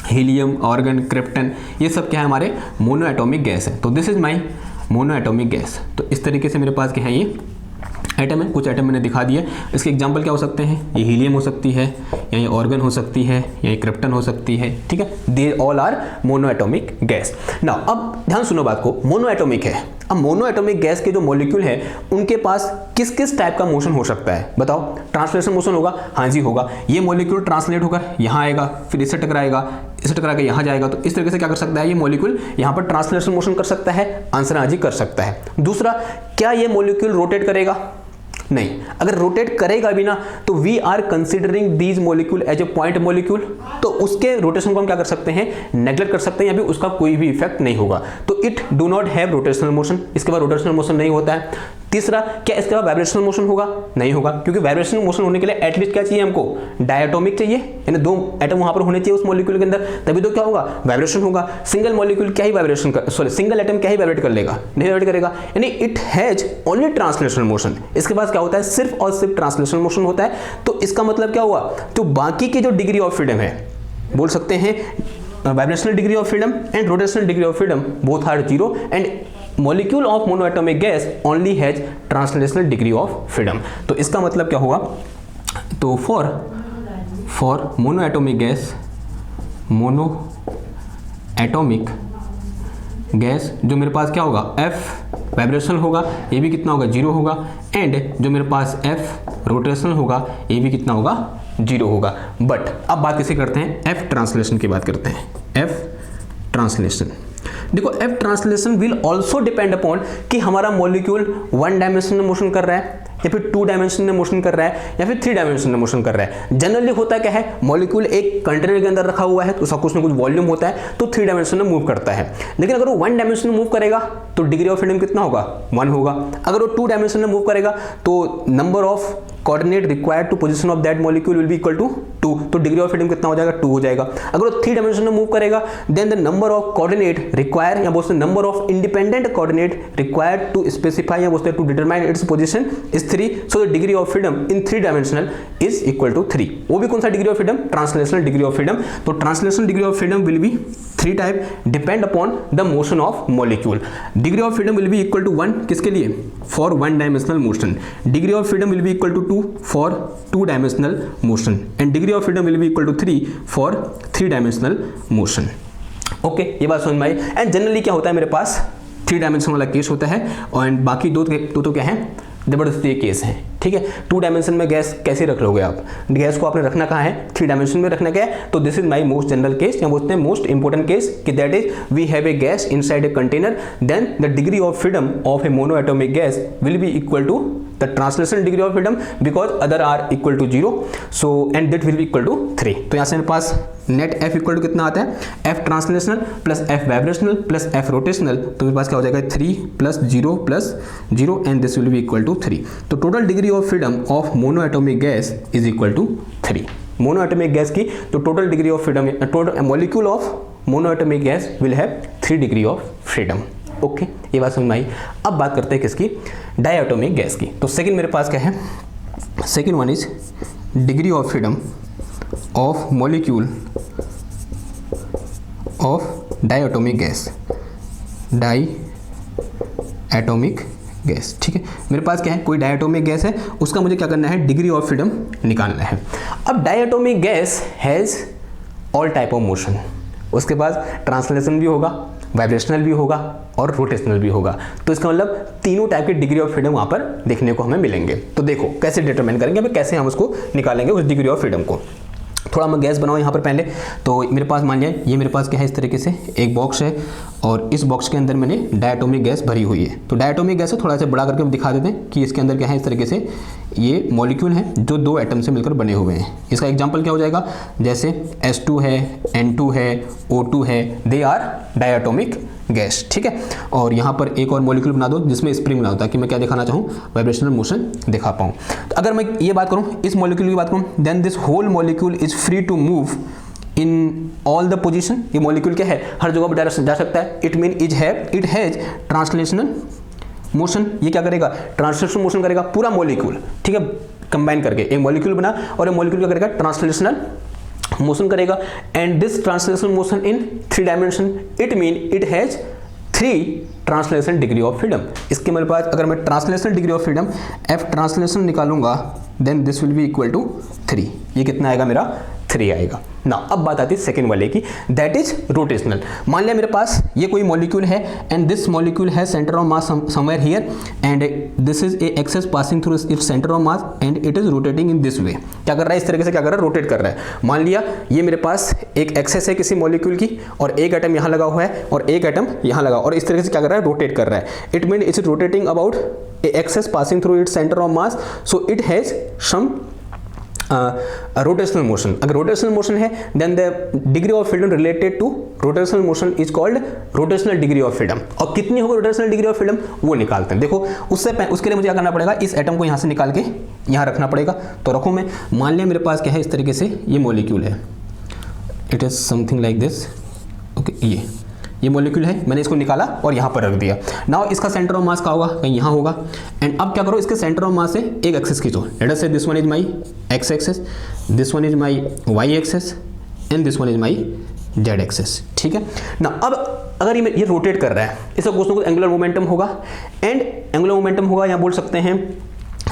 हीलियम, आर्गन, क्रिप्टन, ये सब क्या है, हमारे मोनो एटॉमिक गैस है। तो this is my mono atomic gas. तो इस तरीके से मेरे पास क्या है, ये एटम है, कुछ एटम मैंने दिखा दिया। इसके एग्जाम्पल क्या हो सकते हैं, ये हीलियम हो सकती है, या ये ऑर्गन हो सकती है, या ये क्रिप्टन हो सकती है, ठीक है। They all are monoatomic gas. Now अब ध्यान सुनो बात को, मोनो एटॉमिक है। अब मोनो एटॉमिक गैस के जो मॉलिक्यूल है, उनके पास किस किस टाइप का मोशन हो सकता है, बताओ। ट्रांसलेशन मोशन होगा, हाँ जी होगा। ये मॉलिक्यूल ट्रांसलेट होकर यहाँ आएगा, फिर इससे टकराएगा, इससे टकरा के यहाँ जाएगा। तो इस तरीके से क्या कर सकता है, ये मॉलिक्यूल यहाँ पर ट्रांसलेशन मोशन कर सकता है, आंसर हाँ जी कर सकता है। दूसरा, क्या ये मॉलिक्यूल रोटेट करेगा, नहीं। अगर रोटेट करेगा भी ना, तो we are considering these molecule as a point molecule, तो उसके रोटेशन को हम क्या कर सकते हैं, नेग्लेक्ट कर सकते हैं, या फिर उसका कोई भी इफेक्ट नहीं होगा। तो it do not have rotational motion, इसके बाद रोटेशनल मोशन नहीं होता है। तीसरा, क्या इसके बाद वाइब्रेशनल मोशन होगा, नहीं होगा, क्योंकि वाइब्रेशनल मोशन होने के लिए एटलीस्ट क्या चाहिए हमको, डायटोमिक चाहिए, यानी दो एटम वहां पर होने चाहिए उस मॉलिक्यूल के अंदर, तभी तो क्या होगा, वाइब्रेशन होगा। सिंगल मॉलिक्यूल क्या ही वाइब्रेशन कर, सॉरी सिंगल एटम क्या ही वाइब्रेट कर लेगा, नहीं वाइब्रेट करेगा, यानी it has only translational motion. इसके पास क्या होता है, सिर्फ और सिर्फ ट्रांसलेशनल मोशन होता है। तो इसका मतलब क्या हुआ, तो बाकी की जो डिग्री ऑफ फ्रीडम है, बोल सकते हैं vibrational degree of freedom and rotational degree of freedom both are zero, and molecule of monoatomic gas only has translational degree of freedom. तो इसका मतलब क्या होगा, तो for monoatomic gas, monoatomic gas, जो मेरे पास क्या होगा, F वाइब्रेशनल होगा, ये भी कितना होगा, जीरो होगा, एंड जो मेरे पास F रोटेशनल होगा, ये भी कितना होगा, जीरो होगा। बट अब बात किसे करते हैं, F ट्रांसलेशन की बात करते हैं। F ट्रांसलेशन, देखो F translation will also depend upon कि हमारा मॉलिक्यूल वन डायमेंशन में मोशन कर रहा है, या फिर टू डायमेंशन में मोशन कर रहा है, या फिर थ्री डायमेंशन में मोशन कर रहा है। जनरली होता क्या है, मॉलिक्यूल एक कंटेनर के अंदर रखा हुआ है, तो उसका कुछ ना कुछ वॉल्यूम होता है, तो थ्री डायमेंशन में मूव करता है। लेकिन अगर वो वन डायमेंशन में मूव करेगा, तो डिग्री ऑफ फ्रीडम कितना होगा, 1 होगा। अगर वो टू डायमेंशन में मूव करेगा, तो number of coordinate required to position of that molecule will be equal to 2, तो डिग्री ऑफ फ्रीडम कितना हो जाएगा, 2 हो जाएगा। अगर वो थ्री डायमेंशन में मूव करेगा, then the number of coordinate require, या बोलते हैं number of independent coordinate required to specify, या बोलते हैं to determine its position is 3, so the degree of freedom in three dimensional is equal to 3। वो भी कौन सा degree of freedom, translational degree of freedom. तो translational degree of freedom will be 3 type, depend upon the motion of molecule. Degree of freedom will be equal to 1 किसके लिए, for one dimensional motion. Degree of freedom will be equal to 2 for two dimensional motion, and degree of freedom will be equal to 3 for three dimensional motion. Okay, ये बात समझ में आई। And generally क्या होता है, मेरे पास थ्री डायमेंशन वाला case होता है, और बाकी दो तो क्या है, जबरदस्ती केस है, ठीक है। टू डायमेंशन में गैस कैसे रख लोगे आप, गैस को आपने रखना कहाँ है, थ्री डायमेंशन में रखना क्या है। तो this is my most general case, या बोलते हैं मोस्ट इंपॉर्टेंट केस, कि that is we have a gas inside a container, then the degree of freedom of a monoatomic gas will be equal to the translation degree of freedom because other are equal to 0, so and that will be equal to 3। तो यहाँ से मेरे पास net F equal to कितना आता है, F translational plus F vibrational plus F rotational, तो मेरे पास क्या हो जाएगा 3 plus 0 and this will be equal to 3। तो total degree of freedom of monoatomic gas is equal to 3। Monoatomic gas की जो total degree of freedom, total molecule of monoatomic gas will have 3 degree of freedom. Okay, ये बात समझ में आई। अब बात करते हैं किसकी, डायटोमिक गैस की। तो सेकंड मेरे पास क्या है, second one is degree of freedom of molecule of diatomic gas, diatomic gas. ठीक है, मेरे पास क्या है, कोई डायटोमिक गैस है, उसका मुझे क्या करना है, डिग्री ऑफ फ्रीडम निकालना है। अब diatomic gas has all type of motion, उसके बाद ट्रांसलेशन भी होगा, वाइब्रेशनल भी होगा और रोटेशनल भी होगा। तो इसका मतलब तीनों टाइप के डिग्री ऑफ फ्रीडम वहाँ पर देखने को हमें मिलेंगे। तो देखो कैसे डिटरमाइन करेंगे, कैसे हम उसको निकालेंगे उस डिग्री ऑफ फ्रीडम को। थोड़ा मैं गैस बनाऊँ यहाँ पर पहले। तो मेरे पास मान लिया ये मेरे पास क्या है, इस तरीके से एक बॉक्स है और इस बॉक्स के अंदर मैंने डायटोमिक गैस भरी हुई है। तो डायटोमिक गैस है, थोड़ा सा बड़ा करके हम दिखा देते हैं कि इसके अंदर क्या है। इस तरीके से ये मॉलिक्यूल है जो 2 एटम से मिलकर बने हुए हैं। इसका एग्जांपल क्या हो जाएगा, जैसे H2 है, N2 है, O2 है, दे आर डायटोमिक गैस। ठीक है, और यहाँ पर एक और मॉलिक्यूल बना दो जिसमें स्प्रिंग बना होता है कि मैं क्या दिखाना चाहूँ, वाइब्रेशनल मोशन दिखा पाऊँ। तो अगर मैं ये बात करूँ, इस मॉलिक्यूल की बात करूँ, then this whole molecule is free to move in all the position. ये मॉलिक्यूल क्या है, हर जगह पर जा सकता है। It mean it has translational motion. ये क्या करेगा, ट्रांसलेशनल मोशन करेगा पूरा मॉलिक्यूल। ठीक है, कंबाइन करके एक मॉलिक्यूल बना और ये मॉलिक्यूल क्या करेगा, ट्रांसलेशनल मोशन करेगा। And this translational motion in 3 dimension, it mean it has 3 translation degree of freedom. इसके मेरे पास अगर मैं translation degree of freedom F translation निकालूंगा, then this will be equal to 3। ये कितना आएगा मेरा, 3 आएगा ना। अब बात आती है सेकेंड वाले की, दैट इज रोटेशनल। मान लिया मेरे पास ये कोई मॉलिक्यूल है एंड दिस मॉलिक्यूल है centre of mass somewhere here and this is a axis passing through its centre of mass and it is rotating in this way. क्या कर रहा है, इस तरीके से क्या कर रहा है, रोटेट कर रहा है। मान लिया ये मेरे पास एक एक्सेस है किसी मॉलिक्यूल की और एक एटम यहाँ लगा हुआ है और एक एटम यहाँ लगा, और इस तरीके से क्या कर रहा है, रोटेट कर रहा है। It mean its rotating about a axis passing through its centre of mass, so it has some rotational motion. अगर रोटेशनल मोशन है then the degree of freedom related to rotational motion is called rotational degree of freedom. और कितनी होगी rotational degree of freedom वो निकालते हैं। देखो उसके लिए मुझे क्या करना पड़ेगा, इस एटम को यहाँ से निकाल के यहाँ रखना पड़ेगा। तो रखूँ मैं, मान लिया मेरे पास क्या है, इस तरीके से ये मॉलिक्यूल है, it is something like this. Okay, ये मॉलिक्यूल है, मैंने इसको निकाला और यहाँ पर रख दिया। नाउ इसका सेंटर ऑफ मास का होगा, कहीं यहाँ होगा। एंड अब क्या करो, इसके सेंटर ऑफ मास से एक एक्सेस खींचो। Let us say this one is my X axis, this one is my Y axis and this one is my Z axis. ठीक है ना। अब अगर ये रोटेट कर रहा है, इसका कुछ ना कुछ एंगुलर मोमेंटम होगा एंड एंगुलर मोमेंटम होगा, यहाँ बोल सकते हैं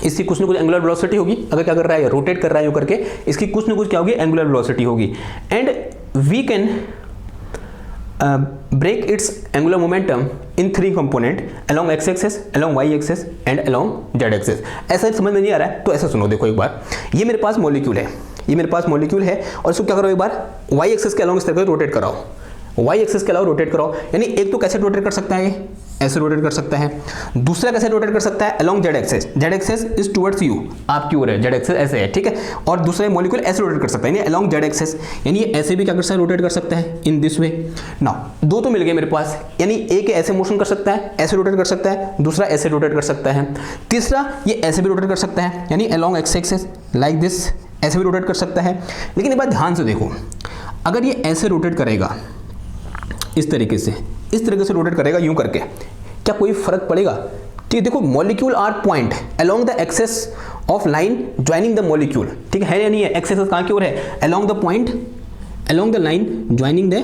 इसकी कुछ ना कुछ एंगुलर वेलोसिटी होगी। अगर क्या कर रहा है, रोटेट कर रहा है यूँ करके, इसकी कुछ ना कुछ क्या होगी, एंगुलर वेलोसिटी होगी। And we can break its angular momentum in 3 component along x axis, along y axis and along z axis। ऐसा समझ में नहीं आ रहा है तो ऐसा सुनो, देखो एक बार, ये मेरे पास मॉलिक्यूल है, ये मेरे पास मॉलिक्यूल है और इसको क्या करो, एक बार y एक्सिस के अलॉन्ग इस तरह से रोटेट कराओ, y एक्सिस के अलावा रोटेट कराओ। यानी एक तो कैसे रोटेट कर सकता है, ऐसे रोटेट कर सकता है। दूसरा कैसे रोटेट कर सकता है, along z axis, z axis is towards you, आपकी ओर है, z axis ऐसे है, ठीक है। और दूसरा मॉलिक्यूल ऐसे रोटेट कर सकता है, यानी along z axis, यानी ऐसे भी क्या कर सकता है, रोटेट कर सकता है इन दिस वे। नाउ दो तो मिल गए मेरे पास, यानी एक ऐसे मोशन कर सकता है, ऐसे रोटेट कर सकता है, दूसरा ऐसे रोटेट कर सकता है, तीसरा ये ऐसे भी रोटेट कर सकता है, यानी along x axis like this, ऐसे भी रोटेट कर सकता है। लेकिन एक बात ध्यान से देखो, अगर ये ऐसे रोटेट करेगा इस तरीके से रोटेट करेगा यूं करके, क्या कोई फर्क पड़ेगा? ठीक है, देखो molecule are point along the axis of line joining the molecule, ठीक है या नहीं है? एक्सेस कहाँ की ओर है, along the point, along the line joining the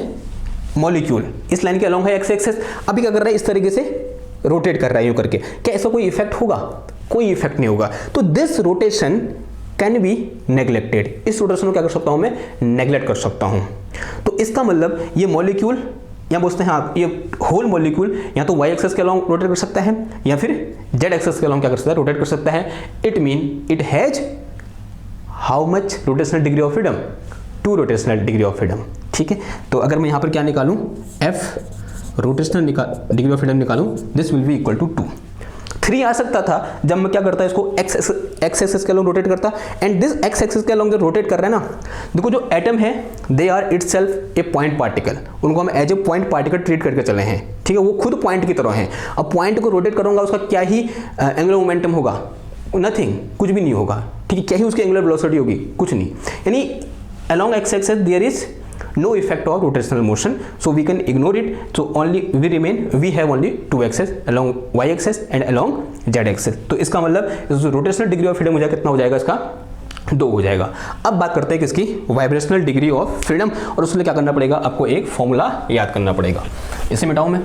molecule, इस लाइन के अलोंग है एक्स एक्सेस। अभी क्या कर रहा है, इस तरीके से रोटेट कर रहा है यूं करके, क्या ऐसा कोई इफेक्ट होगा? कोई इफेक्ट नहीं होगा। तो this rotation can be neglected, इस रोटेशन को क्या कर सकता हूं मैं, नेग्लेक्ट कर सकता हूं। तो इसका मतलब ये मॉलिक्यूल, यहाँ बोलते हैं आप, ये होल मॉलिक्यूल या तो y एक्सेस के अलॉन्ग रोटेट कर सकता है या फिर z एक्सेस के अलॉन्ग क्या कर सकता है, रोटेट कर सकता है। It mean it has how much rotational degree of freedom, 2 rotational degree of freedom, ठीक है। तो अगर मैं यहाँ पर क्या निकालूं, f rotational degree of freedom निकालूं, this will be equal to 2। 3 आ सकता था जब मैं क्या करता इसको एक्स एक्सिस के अलॉन्ग रोटेट करता, एंड दिस एक्स एक्सिस के अलॉन्ग रोटेट कर रहे हैं ना, देखो जो एटम है they are itself a point particle, उनको हम as a point particle treat करके चले हैं, ठीक है, वो खुद पॉइंट की तरह हैं। अब पॉइंट को रोटेट करूंगा उसका क्या ही एंगुलर मोमेंटम होगा, नथिंग, कुछ भी नहीं होगा, ठीक है, क्या ही उसकी एंगुलर वेलोसिटी होगी, कुछ नहीं, यानी along x axis there is no effect of rotational motion, so we can ignore it, so only we have only 2 axes along y axis and along z axis। तो इसका मतलब जो रोटेशनल डिग्री ऑफ फ्रीडम हो जाएगा कितना हो जाएगा, इसका 2 हो जाएगा। अब बात करते हैं किसकी, वाइब्रेशनल डिग्री ऑफ फ्रीडम, और उसके लिए क्या करना पड़ेगा, आपको एक फॉर्मूला याद करना पड़ेगा। इसे मिटाऊं मैं,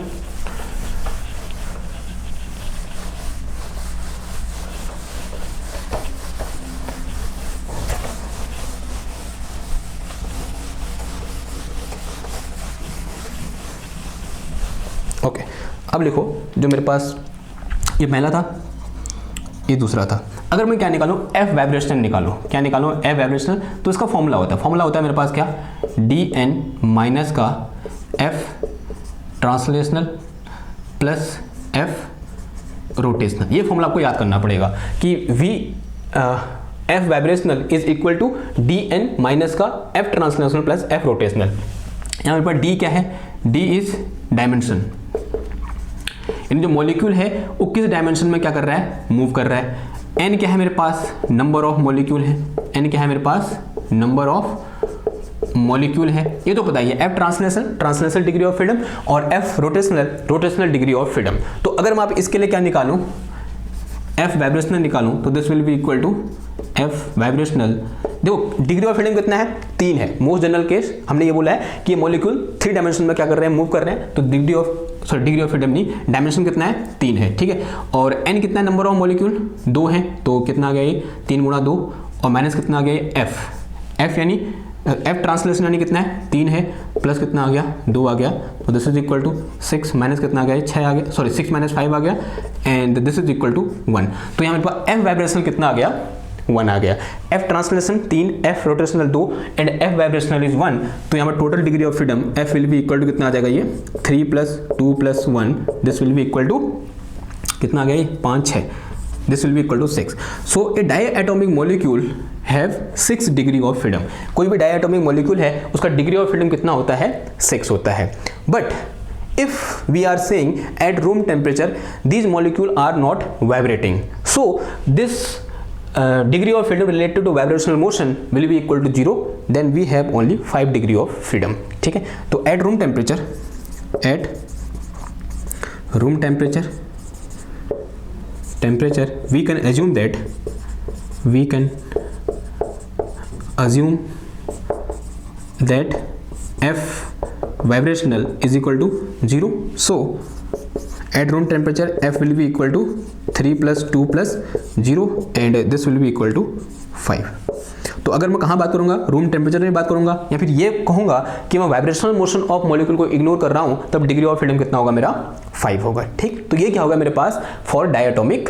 ओके अब लिखो, जो मेरे पास ये पहला था, ये दूसरा था, अगर मैं क्या निकालूं, एफ वाइब्रेशनल निकालूं, क्या निकालूं, एफ वाइब्रेशनल, तो इसका फॉर्मूला होता है मेरे पास क्या, डी एन माइनस का F translational plus F rotational. ये फॉर्मूला आपको याद करना पड़ेगा कि V F vibrational is equal to D N minus का F translational plus F rotational. यहाँ मेरे पास डी क्या है, डी इज डायमेंशन, यानी जो मॉलिक्यूल है वो किस डायमेंशन में क्या कर रहा है, मूव कर रहा है। एन क्या है मेरे पास, नंबर ऑफ मॉलिक्यूल है, एन क्या है मेरे पास, नंबर ऑफ मॉलिक्यूल है, ये तो पता ही है। F translational degree of freedom और F rotational degree of freedom. तो अगर मैं आप इसके लिए क्या निकालूं, एफ वाइब्रेशनल निकालूं, तो this will be equal to F vibrational. देखो डिग्री ऑफ फ्रीडम कितना है, 3 है। मोस्ट जनरल केस हमने ये बोला है कि ये मॉलिक्यूल 3 डायमेंशन में क्या कर रहे हैं, मूव कर रहे हैं, तो डिग्री ऑफ फ्रीडम नहीं, डायमेंशन कितना है, 3 है, ठीक है। और एन कितना है, नंबर ऑफ मॉलिक्यूल 2 है, तो कितना आ गया ये 3 गुणा 2, और माइनस कितना आ गया एफ यानी एफ ट्रांसलेशन यानी कितना है, 3 है, प्लस कितना आ गया, 2 आ गया, तो this is equal to 6 minus कितना आ गया, 6 आ गया, सॉरी 6 माइनस 5 आ गया, and this is equal to 1। तो यहाँ मेरे पास एफ वाइब्रेशनल कितना आ गया, 1 आ गया। F translation 3, F rotational 2 and F vibrational is 1। तो यहाँ पर total degree of freedom F will be equal to कितना आ जाएगा, ये 3 + 2 + 1, this will be equal to कितना आ गया, ये 5 6, this will be equal to 6। So a diatomic molecule have 6 degree of freedom. कोई भी डायएटॉमिक मॉलिक्यूल है उसका डिग्री ऑफ फ्रीडम कितना होता है, 6 होता है। But if we are saying at room temperature these molecules are not vibrating, so this degree of freedom related to vibrational motion will be equal to 0, then we have only 5 degree of freedom, ठीक है। तो at room temperature we can assume that f vibrational is equal to 0, so at room temperature f will be equal to 3 + 2 + 0 and this will be equal to 5। तो अगर मैं कहाँ बात करूँगा, room temperature में बात करूँगा, या फिर ये कहूँगा कि मैं वाइब्रेशनल मोशन ऑफ मॉलिक्यूल को इग्नोर कर रहा हूँ, तब डिग्री ऑफ फ्रीडम कितना होगा मेरा, 5 होगा, ठीक। तो ये क्या होगा मेरे पास फॉर डायएटॉमिक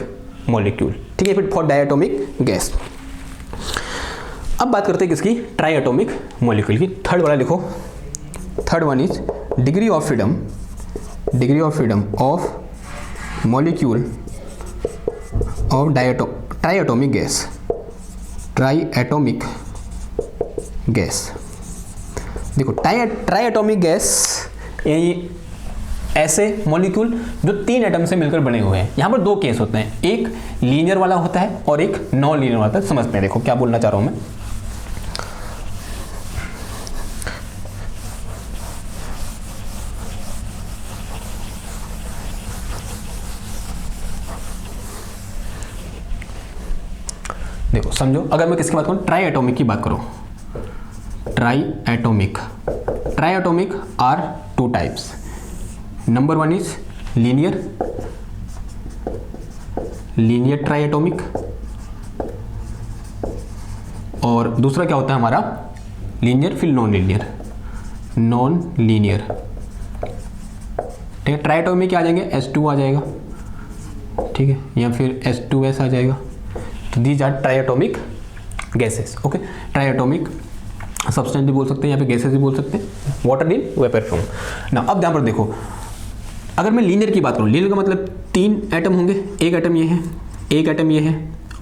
मॉलिक्यूल, ठीक है। फिर फॉर डायएटॉमिक गैस। अब बात करते हैं किसकी, ट्राइएटॉमिक मॉलिक्यूल की। थर्ड वाला लिखो, third one is degree of freedom of molecule of triatomic gas. देखो ट्राइएटॉमिक गैस यानी ऐसे मॉलिक्यूल जो 3 एटम से मिलकर बने हुए हैं। यहाँ पर 2 केस होते हैं, एक लीनियर वाला होता है और एक नॉन लीनियर वाला होता है। समझते हैं, देखो क्या बोलना चाह रहा हूँ मैं। देखो समझो, अगर मैं किसकी बात करूं, ट्राइएटॉमिक की बात करूं, triatomic are 2 types. Number 1 is linear triatomic, और दूसरा क्या होता है हमारा, लीनियर फिर नॉन लीनियर, ठीक है। ट्राइएटॉमिक क्या आ जाएंगे, H2 आ जाएगा, ठीक है, या फिर H2S आ जाएगा। तो these are triatomic gases, okay. Triatomic substance भी बोल सकते हैं, यहाँ पे गैसेस भी बोल सकते हैं, वाटर इन वेपर फॉर्म ना। अब यहाँ पर देखो अगर मैं लीनियर की बात करूँ, लीनियर का मतलब 3 एटम होंगे, एक एटम ये है, एक एटम ये है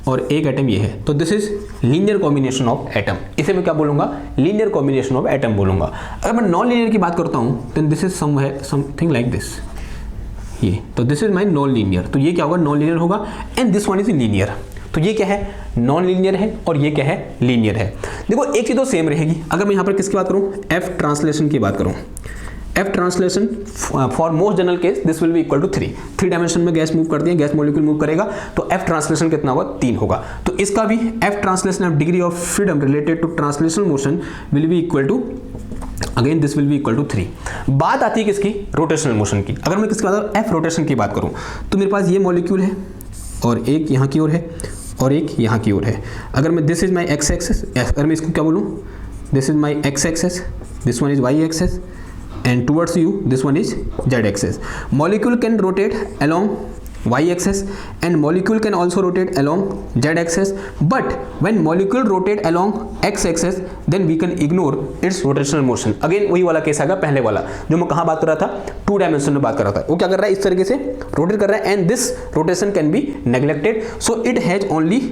और एक एटम ये है, तो this is linear combination of atom. इसे मैं क्या बोलूंगा, लीनियर कॉम्बिनेशन ऑफ एटम बोलूंगा। अगर मैं नॉन लीनियर की बात करता हूं, then this is something like this, ये, तो this is my non linear, तो ये क्या होगा, नॉन लीनियर होगा। And this one is linear, तो ये क्या है, नॉन लीनियर है और ये क्या है, लीनियर है। देखो एक चीज तो सेम रहेगी। अगर मैं यहां पर किसकी बात करूं, एफ ट्रांसलेशन की बात करूं, F translation for most general case this will be equal to 3 dimension में गैस मूव करती है, गैस मॉलिक्यूल मूव करेगा, तो एफ ट्रांसलेशन कितना होगा, 3 होगा। तो इसका भी F translation of degree of freedom related to translation motion will be equal to, again this will be equal to 3। बात आती है किसकी, रोटेशनल मोशन की। अगर मैं किसकी बात, एफ रोटेशन की बात करूं, तो मेरे पास ये मॉलिक्यूल है और एक यहाँ की ओर है और एक यहाँ की ओर है। अगर मैं this is my X axis, अगर मैं इसको क्या बोलूँ, this is my X axis, this one is Y axis, and towards you this one is z axis. Molecule can rotate along y axis and molecule can also rotate along z axis, but when molecule rotate along x axis then we can ignore its rotational motion. Again वही वाला case आएगा, पहले वाला जो मैं कहाँ बात कर रहा था, 2 डायमेंशन में बात कर रहा था। वो क्या कर रहा है, इस तरीके से रोटेट कर रहा है, and this rotation can be neglected, so it has only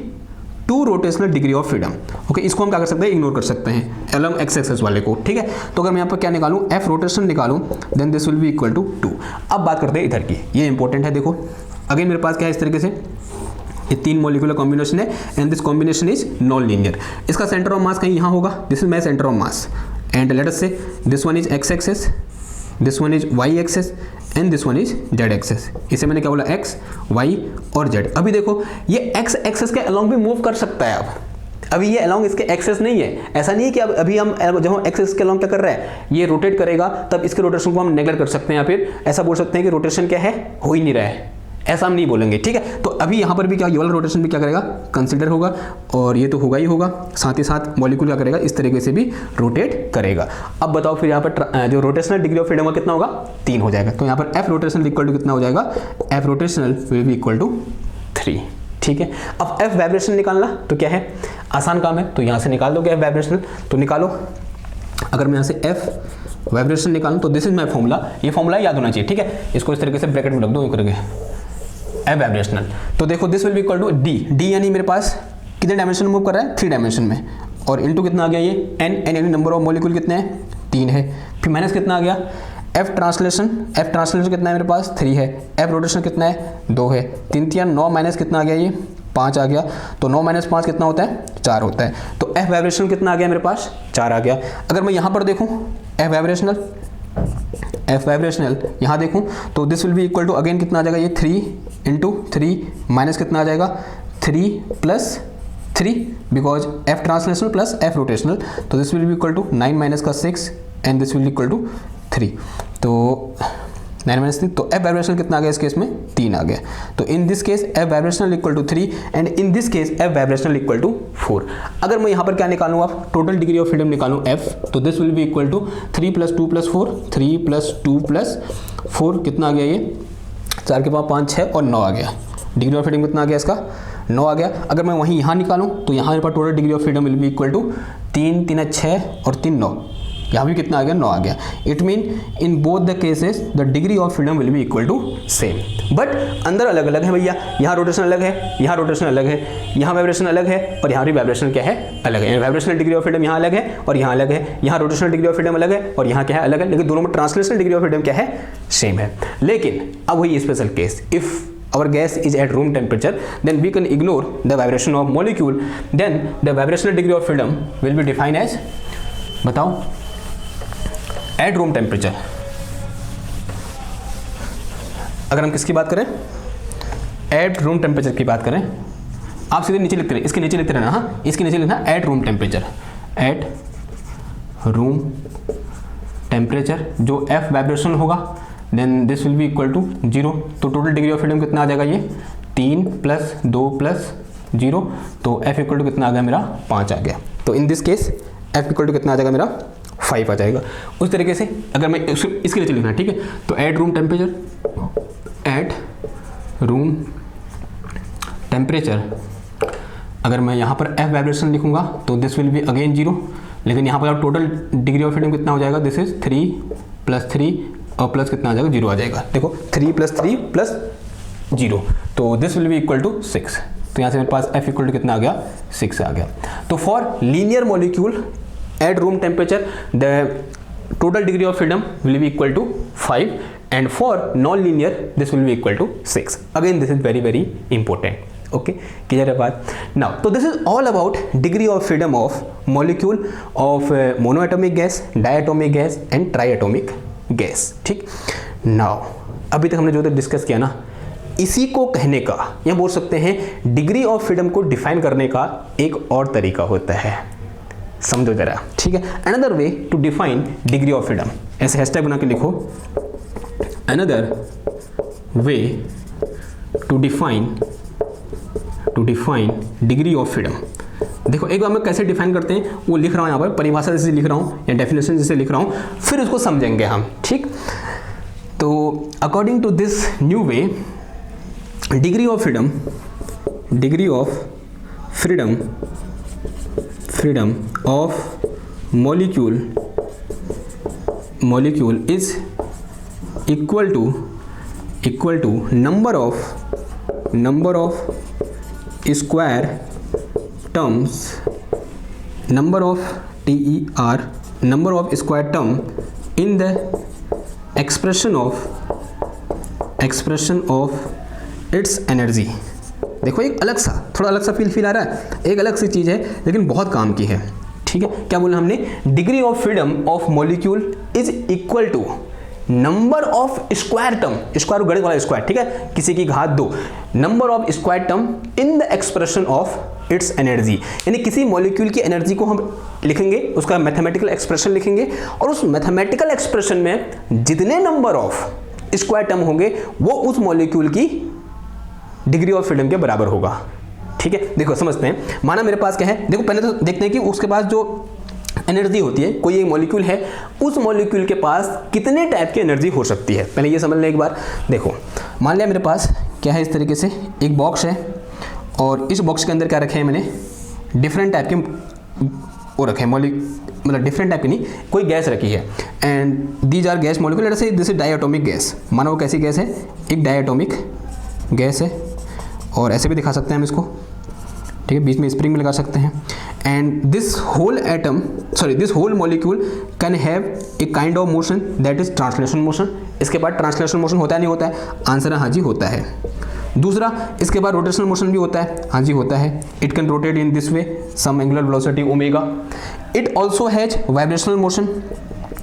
2 rotational degree of freedom. Okay, इसको हम क्या कर सकते हैं, इग्नोर कर सकते हैं एलॉन्ग एक्स एक्सेस वाले को, ठीक है। तो अगर मैं यहाँ पर क्या निकालूं, एफ रोटेशन निकालूं, then this will be equal to 2। अब बात करते हैं इधर की, ये इंपॉर्टेंट है। देखो अगेन मेरे पास क्या है, इस तरीके से ये 3 मॉलिक्यूलर कॉम्बिनेशन है and this combination is non linear. इसका सेंटर ऑफ मास कहीं यहाँ होगा, this is my centre of mass, and let us say this one is X axis, this one is Y axis and this one is Z axis. इसे मैंने क्या बोला, x, Y और Z. अभी देखो ये एक्स एक्सेस के along भी मूव कर सकता है। अब अभी ये अलोंग इसके एक्सेस नहीं है, ऐसा नहीं है कि अब अभी हम जब हम एक्सेस के अलोंग क्या कर रहे हैं, ये रोटेट करेगा, तब इसके रोटेशन को हम नेगलेक्ट कर सकते हैं, या फिर ऐसा बोल सकते हैं कि रोटेशन क्या है, हो ही नहीं रहा है, ऐसा हम नहीं बोलेंगे, ठीक है। तो अभी यहाँ पर भी क्या, ये वाला रोटेशन भी क्या करेगा, कंसिडर होगा, और ये तो होगा ही होगा, साथ ही साथ मॉलिक्यूल क्या करेगा, इस तरीके से भी रोटेट करेगा। अब बताओ फिर यहाँ पर जो रोटेशनल डिग्री ऑफ फ्रीडम कितना होगा, 3 हो जाएगा। तो यहाँ पर एफ रोटेशनल इक्वल टू कितना हो जाएगा, F rotational will be equal to 3, ठीक है। अब एफ वाइब्रेशन निकालना तो क्या है, आसान काम है, तो यहाँ से निकाल दोगे एफ वाइब्रेशनल, तो निकालो। अगर मैं यहाँ से एफ वाइब्रेशन निकालूँ तो दिस इज माई फॉर्मूला, ये फॉर्मूला याद होना चाहिए, ठीक है। इसको इस तरीके से ब्रैकेट में रख दो करके, एफ वाइब्रेशनल, तो देखो this will be equal to D, D यानी मेरे पास कितने डायमेंशन में मूव कर रहा है, 3 डायमेंशन में, और इनटू कितना आ गया ये एन, एन यानी नंबर ऑफ मॉलिक्यूल कितने हैं, 3 है, फिर माइनस कितना आ गया, एफ ट्रांसलेशन कितना है मेरे पास, 3 है, एफ रोटेशन कितना है, 2 है, 3 3 9 माइनस कितना आ गया, ये 5 आ गया, तो 9 - 5 कितना होता है, 4 होता है। तो एफ वाइब्रेशन कितना आ गया मेरे पास, 4 आ गया। अगर मैं यहाँ पर देखूँ एफ वाइब्रेशनल यहाँ देखूँ तो this will be equal to again कितना आ जाएगा, ये 3 इंटू 3 माइनस कितना आ जाएगा, 3 plus 3 because F translational plus F rotational, तो this will be equal to 9 minus का 6 and this will equal to 3, तो 9 - 3, तो एफ वाइब्रेशनल कितना आ गया इस केस में, 3 आ गया। तो in this case F vibrational equal to 3 and in this case F vibrational equal to 4। अगर मैं यहाँ पर क्या निकालूँ, आप टोटल डिग्री ऑफ फ्रीडम निकालूँ एफ, तो this will be equal to 3 + 2 + 4, 3 + 2 + 4 कितना आ गया, ये 4 के पास 5 6 और 9 आ गया। डिग्री ऑफ फ्रीडम कितना आ गया इसका, 9 आ गया। अगर मैं वहीं यहाँ निकालूँ तो यहाँ मेरे पास total degree of freedom will be equal to 3 3 6 और 3 9, यहाँ भी कितना आ गया, 9 आ गया। It mean in both the cases the degree of freedom will be equal to same, but अंदर अलग अलग है भैया, यहाँ रोटेशन अलग है, यहाँ रोटेशन अलग है, यहाँ वाइब्रेशन अलग है और यहाँ भी वाइब्रेशन क्या है, अलग है। वाइब्रेशनल डिग्री ऑफ फ्रीडम यहाँ अलग है और यहाँ अलग है, यहाँ रोटेशनल डिग्री ऑफ फ्रीडम अलग है और यहाँ क्या है, अलग है, लेकिन दोनों में ट्रांसलेशनल डिग्री ऑफ फ्रीडम क्या है, सेम है। लेकिन अब वही special case, if our gas is at room temperature then we can ignore the vibration of molecule, then the vibrational degree of freedom will be defined as, बताओ, at room temperature। अगर हम किसकी बात करें, at room temperature की बात करें, आप सीधे नीचे लिखते रहे, इसके नीचे लिखते रहना, हाँ इसके नीचे लिखना at room temperature, at room temperature, जो f वाइब्रेशन होगा then this will be equal to 0, तो टोटल डिग्री ऑफ फ्रीडम कितना आ जाएगा, ये 3 + 2 + 0, तो f इक्वल टू कितना आ गया मेरा, 5 आ गया। तो in this case f equal to कितना आ जाएगा मेरा, 5 आ जाएगा। उस तरीके से अगर मैं इसके लिए लिखना, ठीक है, तो एट रूम टेम्परेचर अगर मैं यहाँ पर f वाइब्रेशन लिखूंगा तो दिस विल बी अगेन 0, लेकिन यहाँ पर टोटल डिग्री ऑफ फ्रीडम कितना हो जाएगा, दिस इज 3 + 3 और प्लस कितना आ जाएगा, 0 आ जाएगा। देखो 3 + 3 + 0, तो this will be equal to 6। तो यहाँ से मेरे पास F इक्वल टू कितना आ गया, 6 आ गया। तो for linear molecule eight room temperature the total degree of freedom will be equal to 5 and for non-linear this will be equal to 6. Again this is very important. Okay, clear है बात। Now so this is all about degree of freedom of molecule of monoatomic gas, diatomic gas and triatomic gas। ठीक, now अभी तक हमने जो discuss किया ना, इसी को कहने का या बोल सकते हैं डिग्री ऑफ फ्रीडम को डिफाइन करने का एक और तरीका होता है, समझो जरा। ठीक है, another way to define degree of freedom, ऐसे हैशटैग बना के लिखो, another way to define degree of freedom. देखो एक बार मैं कैसे डिफाइन करते हैं वो लिख रहा हूँ यहाँ पर, परिभाषा जैसे लिख रहा हूँ या डेफिनेशन जैसे लिख रहा हूँ, फिर उसको समझेंगे हम। ठीक, तो according to this new way, degree of freedom of molecule is equal to number of square terms, number of square term in the expression of its energy। देखो एक अलग सा, थोड़ा अलग सा फील आ रहा है, एक अलग सी चीज़ है लेकिन बहुत काम की है। ठीक है, क्या बोला हमने, degree of freedom of molecule is equal to number of square term, square गणित वाला स्क्वायर, ठीक है, किसी की घात 2, number of square term in the expression of its energy, यानी किसी मॉलिक्यूल की एनर्जी को हम लिखेंगे, उसका मैथमेटिकल एक्सप्रेशन लिखेंगे और उस मैथमेटिकल एक्सप्रेशन में जितने नंबर ऑफ स्क्वायर टर्म होंगे वो उस मॉलिक्यूल की डिग्री ऑफ फ्रीडम के बराबर होगा। ठीक है, देखो समझते हैं, माना मेरे पास क्या है, देखो पहले तो देखते हैं कि उसके पास जो एनर्जी होती है, कोई एक मॉलिक्यूल है, उस मॉलिक्यूल के पास कितने टाइप की एनर्जी हो सकती है, पहले ये समझ लें एक बार। देखो मान लिया मेरे पास क्या है, इस तरीके से एक बॉक्स है और इस बॉक्स के अंदर क्या रखे हैं मैंने, डिफरेंट टाइप के वो रखे हैं मतलब डिफरेंट टाइप की नहीं, कोई गैस रखी है and these are gas molecule, let's say this is diatomic gas. मानो वो कैसी गैस है, एक डायटोमिक गैस है और ऐसे भी दिखा सकते हैं हम इसको, ठीक है, बीच में स्प्रिंग भी लगा सकते हैं। And this whole molecule can have a kind of motion that is translation motion. इसके बाद ट्रांसलेशन मोशन होता है नहीं होता है, आंसर है हाँ जी होता है। दूसरा, इसके बाद रोटेशनल मोशन भी होता है, हाँ जी होता है। It can rotate in this way some angular velocity omega. It also has vibrational motion,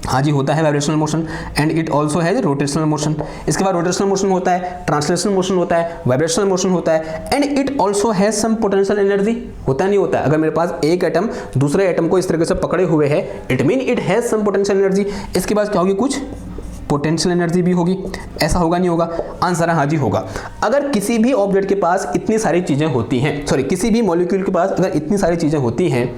हाँ जी होता है vibrational motion. And it also has rotational motion. इसके बाद रोटेशनल मोशन होता है, ट्रांसलेशनल मोशन होता है, वाइब्रेशनल मोशन होता है। And it also has some potential energy, होता नहीं होता है। अगर मेरे पास एक एटम दूसरे एटम को इस तरीके से पकड़े हुए है, it mean it has some potential energy. इसके बाद क्या होगी, कुछ पोटेंशियल एनर्जी भी होगी। ऐसा होगा नहीं होगा, आंसर है हाँ जी होगा। अगर किसी भी ऑब्जेक्ट के पास इतनी सारी चीजें होती हैं, किसी भी मॉलिक्यूल के पास अगर इतनी सारी चीजें होती हैं,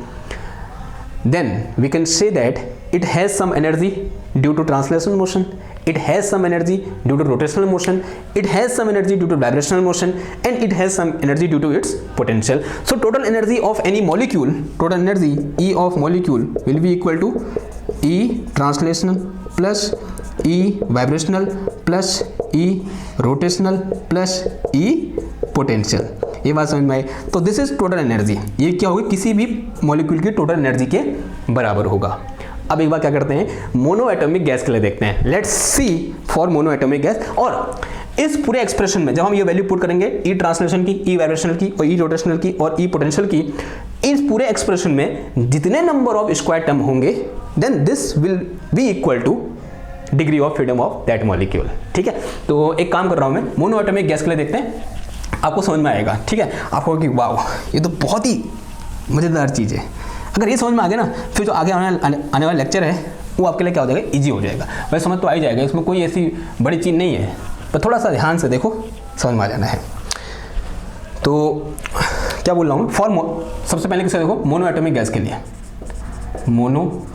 then we can say that it has some energy due to translation motion, it has some energy due to rotational motion, it has some energy due to vibrational motion, and it has some energy due to its potential. So total energy of any molecule, total energy E of molecule will be equal to E translational plus E vibrational plus E rotational plus E potential। ये बात समझ में आई। तो this is total energy, ये क्या होगी, किसी भी मॉलिक्यूल की टोटल एनर्जी के बराबर होगा। अब एक बार क्या करते हैं, मोनो एटॉमिक गैस के लिए देखते हैं। Let's see for mono atomic gas. और इस पूरे एक्सप्रेशन में जब हम ये वैल्यू पुट करेंगे, ई ट्रांसलेशन की, ई वाइब्रेशनल की और ई रोटेशनल की और ई पोटेंशियल की, इस पूरे एक्सप्रेशन में जितने नंबर ऑफ स्क्वायर टर्म होंगे, then this will be equal to degree of freedom of that molecule. ठीक है, तो एक काम कर रहा हूं मैं, मोनो एटॉमिक गैस के लिए देखते हैं, आपको समझ में आएगा। ठीक है, आपको कि वाह ये तो बहुत ही मज़ेदार चीज़ है। अगर ये समझ में आ गया ना, फिर जो आगे आने वाला लेक्चर है वो आपके लिए क्या हो जाएगा, इजी हो जाएगा। वैसे समझ तो आ ही जाएगा, इसमें कोई ऐसी बड़ी चीज़ नहीं है, पर थोड़ा सा ध्यान से देखो, समझ में आ जाना है। तो क्या बोल रहा हूँ, सबसे पहले किसे देखो, मोनो एटॉमिक गैस के लिए, mono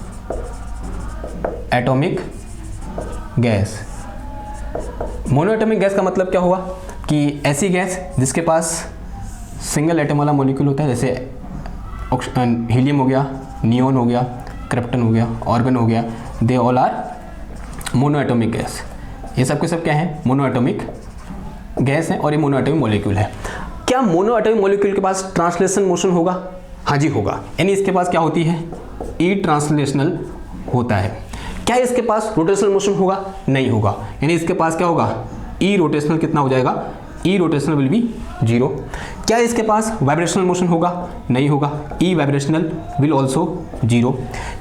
atomic gas. Monoatomic gas का मतलब क्या हुआ कि ऐसी गैस जिसके पास सिंगल एटम वाला मॉलिक्यूल होता है, जैसे हीलियम हो गया, नियोन हो गया, क्रिप्टन हो गया, ऑर्गन हो गया, they all are monoatomic gas, ये सब के सब क्या है, मोनो एटॉमिक गैस है और ये मोनो एटॉमिक मॉलिक्यूल है। क्या मोनो एटॉमिक मॉलिक्यूल के पास ट्रांसलेशन मोशन होगा? हाँ जी होगा, यानी इसके पास क्या होती है, ई ट्रांसलेशनल होता है। क्या इसके पास रोटेशनल मोशन होगा? नहीं होगा, यानी इसके पास क्या होगा, ई रोटेशनल कितना हो जाएगा, ई रोटेशनल विल बी 0। क्या इसके पास वाइब्रेशनल मोशन होगा? नहीं होगा, ई वाइब्रेशनल विल ऑल्सो 0।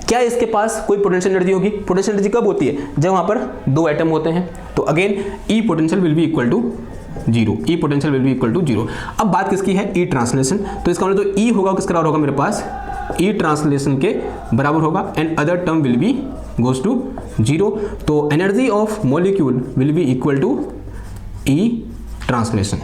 क्या इसके पास कोई पोटेंशियल एनर्जी होगी? पोटेंशियल एनर्जी कब होती है, जब वहाँ पर दो एटम होते हैं, तो again E potential will be equal to 0, E potential will be equal to 0। अब बात किसकी है, ई ट्रांसलेशन, तो इसका मतलब तो ई होगा किसके बराबर होगा मेरे पास, ई ट्रांसलेशन के बराबर होगा, and other term will be goes to 0। तो energy of molecule will be equal to E translation.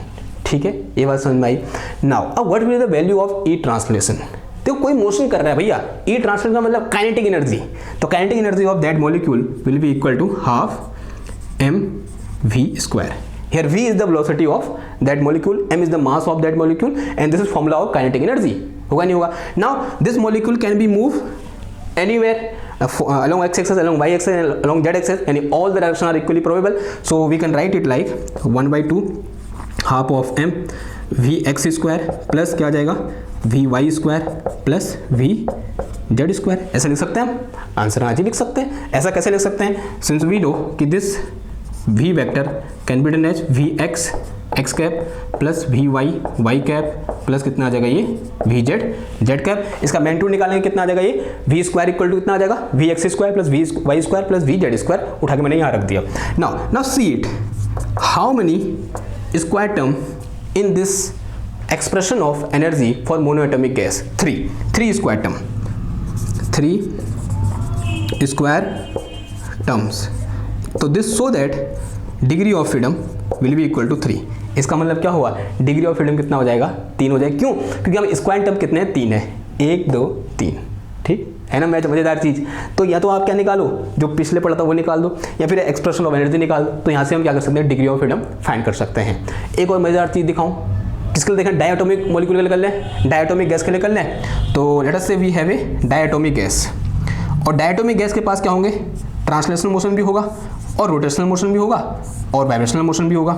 ठीक है, ये बात समझ में आई। नाउ अब what will be the value of E translation? तो कोई मोशन कर रहा है भैया, ई ट्रांसलेशन का मतलब काइनेटिक एनर्जी, तो kinetic energy of that molecule will be equal to half M V square. Here v is the velocity of that molecule, m is the mass of that molecule, and this is formula of kinetic energy. होगा नहीं होगा? Now this molecule can be moved anywhere along x-axis, along y-axis, and along z-axis, and all the directions are equally probable. So we can write it like 1/2 half of m v x square plus क्या आ जाएगा, v y square plus v z square। ऐसे लिख सकते हैं हम, answer आज ही लिख सकते हैं। ऐसा कैसे लिख सकते हैं, सिंस वी नो कि this v vector can be written as V X X cap plus we Y Y cap plus कितना आ जाएगा ये वी जेड जेड कैप। इसका मैग्नीट्यूड निकालेंगे कितना आ जाएगा, ये वी स्क्वायर इक्वल टू कितना आ जाएगा, V x square plus we Y square plus V Z square. उठा के मैंने यहाँ रख दिया। Now see it, how many square term in this expression of energy for monoatomic gas? 3 square term, 3 square terms. तो this so that degree of freedom will be equal to 3। इसका मतलब क्या हुआ, डिग्री ऑफ फ्रीडम कितना हो जाएगा, 3 हो जाएगा। क्यों? क्योंकि हम स्क्वायर टर्म कितने हैं, 3 है, 1 2 3। ठीक है ना, मैच मजेदार चीज़। तो या तो आप क्या निकालो, जो पिछले पढ़ा था वो निकाल दो, या फिर एक्सप्रेशन ऑफ एनर्जी निकाल दो। तो यहाँ से हम क्या कर सकते हैं, डिग्री ऑफ फ्रीडम फाइंड कर सकते हैं। एक और मजेदार चीज़ दिखाऊँ, किसके लिए देखें, डायटोमिक मॉलिक्यूल के लिए कर लें, डायटोमिक गैस के लिए कर लें। तो let us say we have a diatomic gas, और डायटोमिक गैस के पास क्या होंगे, ट्रांसलेशनल मोशन भी होगा और रोटेशनल मोशन भी होगा और वाइब्रेशनल मोशन भी होगा।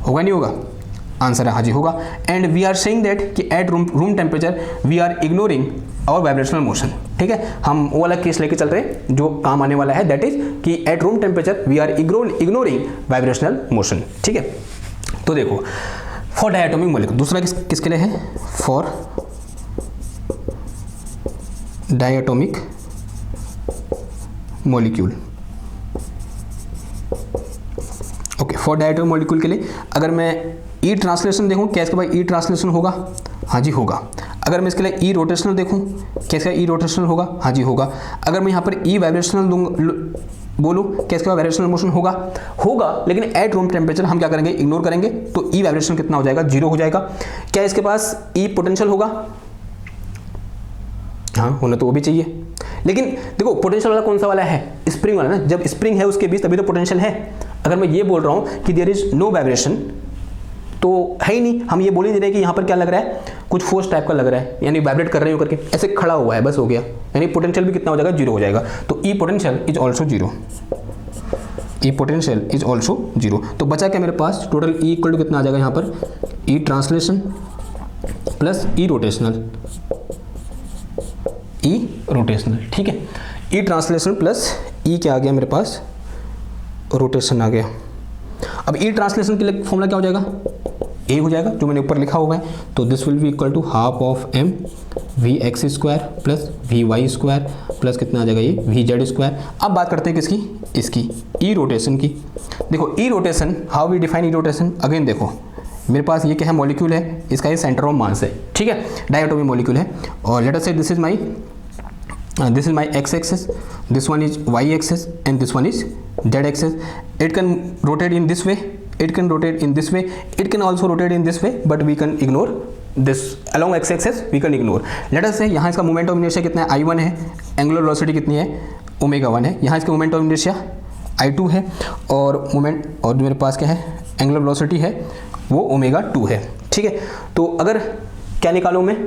होगा नहीं होगा, आंसर है हाँ जी होगा। And we are saying that कि at room temperature we are ignoring और वाइब्रेशनल मोशन। ठीक है, हम वो वाला केस लेके चल रहे हैं जो काम आने वाला है, दैट इज कि at room temperature we are ignoring vibrational motion. ठीक है, तो देखो फॉर डायटोमिक मॉलिक्यूल, दूसरा किसके लिए है, for diatomic molecule. Okay, for diatomic molecule के लिए अगर मैं ई ट्रांसलेशन देखूं, क्या इसके बाद ई ट्रांसलेशन होगा, हाँ जी होगा। अगर मैं इसके लिए ई रोटेशनल देखूं, क्या इसका ई रोटेशनल होगा, हाँ जी होगा। अगर मैं यहाँ पर ई वाइब्रेशनल बोलूँ, क्या इसके बाद वाइब्रेशनल मोशन होगा, होगा। लेकिन एट रूम टेम्परेचर हम क्या करेंगे, इग्नोर करेंगे, तो ई वाइब्रेशन कितना हो जाएगा, 0 हो जाएगा। क्या इसके पास ई पोटेंशियल होगा, हाँ होना तो वो भी चाहिए। लेकिन देखो पोटेंशियल वाला कौन सा वाला है, स्प्रिंग वाला ना, जब स्प्रिंग है उसके बीच तभी तो पोटेंशियल है। अगर मैं ये बोल रहा हूँ कि देयर इज नो वाइब्रेशन, तो है ही नहीं, हम ये बोल ही नहीं रहे कि यहाँ पर क्या लग रहा है, कुछ फोर्स टाइप का लग रहा है, यानी वाइब्रेट कर रहे हो करके ऐसे खड़ा हुआ है, बस हो गया, यानी पोटेंशियल भी कितना हो जाएगा, 0 हो जाएगा। तो E potential is also 0, E potential is also 0। तो बचा क्या मेरे पास, टोटल ई इक्वल टू कितना आ जाएगा यहाँ पर, E translation plus E rotational, E rotational. ठीक है, ई ट्रांसलेशन प्लस ई क्या आ गया मेरे पास, रोटेशन आ गया। अब ई ट्रांसलेशन के लिए फॉर्मूला क्या हो जाएगा, ए हो जाएगा, जो मैंने ऊपर लिखा हुआ है। तो this will be equal to half of m v x square plus we Y square plus कितना आ जाएगा, ये वी जेड स्क्वायर। अब बात करते हैं किसकी, इसकी ई रोटेशन की। देखो E rotation, how we define E rotation, again देखो मेरे पास ये क्या है, मॉलिक्यूल है, इसका ये सेंटर ऑफ मास है। ठीक है, डायटोमिक मॉलिक्यूल है, और late us say this is my x axis, this one is y axis, and this one is z axis. It can rotate in this way, it can rotate in this way, it can also rotate in this way, but we can ignore this along x axis, we can ignore. Let us say यहाँ इसका moment of inertia कितना है, I1 है, angular velocity कितनी है, omega 1 है। यहाँ इसका मोमेंट ऑफ इनर्शिया I2 है, और मोमेंट और मेरे पास क्या है, एंगुलर वेलोसिटी है, वो ओमेगा 2 है। ठीक है, तो अगर क्या निकालूँ मैं,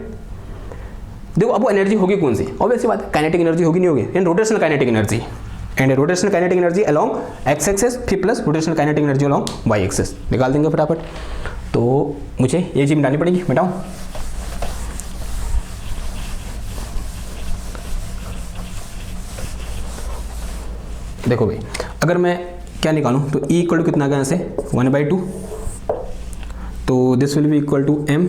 देखो अब वो एनर्जी होगी कौन सी, ऑब्वियस सी बात है, काइनेटिक एनर्जी होगी नहीं होगी, in rotational kinetic energy. And rotational kinetic energy along X axis फिर plus rotational kinetic energy along Y axis निकाल देंगे फटाफट। तो मुझे ये चीज मिटानी पड़ेगी, मिटाऊं। देखो भाई, अगर मैं क्या निकालूं तो E इक्वल टू कितना आ गया यहाँ से 1/2, तो this will be equal to m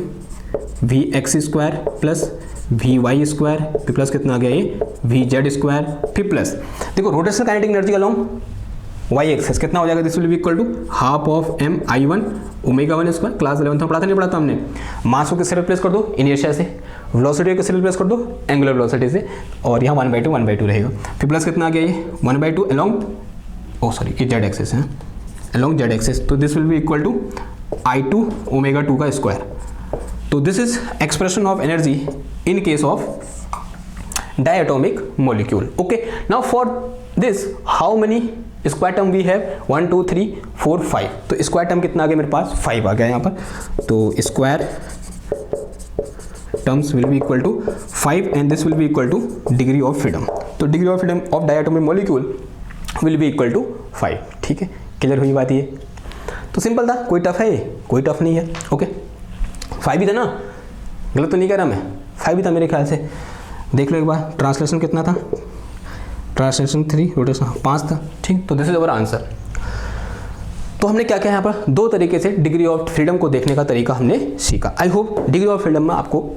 v x square plus we Y square फिर प्लस कितना आ गया ये वी जेड स्क्वायर फिर प्लस देखो rotational kinetic energy along Y axis कितना हो जाएगा, this will be equal to half of m I1 omega 1 square. Class 11 में पढ़ा था नहीं पढ़ा था हमने। मास को किससे रिप्लेस कर दो, इनर्शिया से। वेलोसिटी को किससे रिप्लेस कर दो, एंगुलर वेलोसिटी से। और यहाँ 1/2 रहेगा फिर प्लस कितना आ गया ये 1/2 अलोंग ये जेड एक्सेस है अलोंग जेड एक्सेस। तो this will be equal to I2 omega 2 का स्क्वायर। तो this is expression of energy in case of diatomic molecule. Okay, now for this how many square term we have 1 2 3 4 5। तो square term कितना आ गया मेरे पास 5 आ गया यहाँ पर। तो square terms will be equal to 5 and this will be equal to degree of freedom. तो degree of freedom of diatomic molecule will be equal to 5। ठीक है, क्लियर हुई बात ये। तो सिंपल था, कोई टफ है ये, कोई टफ नहीं है। ओके, 5 ही था ना, गलत तो नहीं कह रहा मैं, 5 ही था मेरे ख्याल से। देख लो एक बार, ट्रांसलेशन कितना था, ट्रांसलेशन 3, रोटेशन 5 था। ठीक, तो दिस इज अवर आंसर। तो हमने क्या किया यहाँ पर, दो तरीके से डिग्री ऑफ फ्रीडम को देखने का तरीका हमने सीखा। I hope degree of freedom में आपको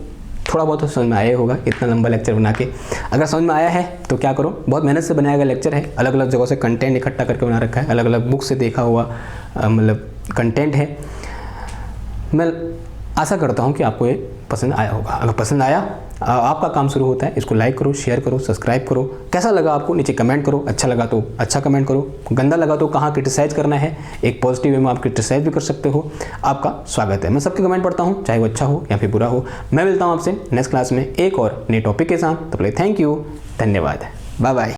थोड़ा बहुत तो समझ में आया होगा, इतना लंबा लेक्चर बना के। अगर समझ में आया है तो क्या करो, बहुत मेहनत से बनाया गया लेक्चर है, अलग अलग जगहों से कंटेंट इकट्ठा करके बना रखा है, अलग अलग बुक से देखा हुआ मतलब कंटेंट है। मैं आशा करता हूँ कि आपको ये पसंद आया होगा। अगर पसंद आया, आपका काम शुरू होता है, इसको लाइक करो, शेयर करो, सब्सक्राइब करो। कैसा लगा आपको नीचे कमेंट करो, अच्छा लगा तो अच्छा कमेंट करो, गंदा लगा तो कहाँ क्रिटिसाइज करना है, एक पॉजिटिव वे में आप क्रिटिसाइज भी कर सकते हो। आपका स्वागत है, मैं सबके कमेंट पढ़ता हूँ, चाहे वो अच्छा हो या फिर बुरा हो। मैं मिलता हूँ आपसे नेक्स्ट क्लास में एक और नए टॉपिक के साथ। तब तक थैंक यू, धन्यवाद, बाय बाय।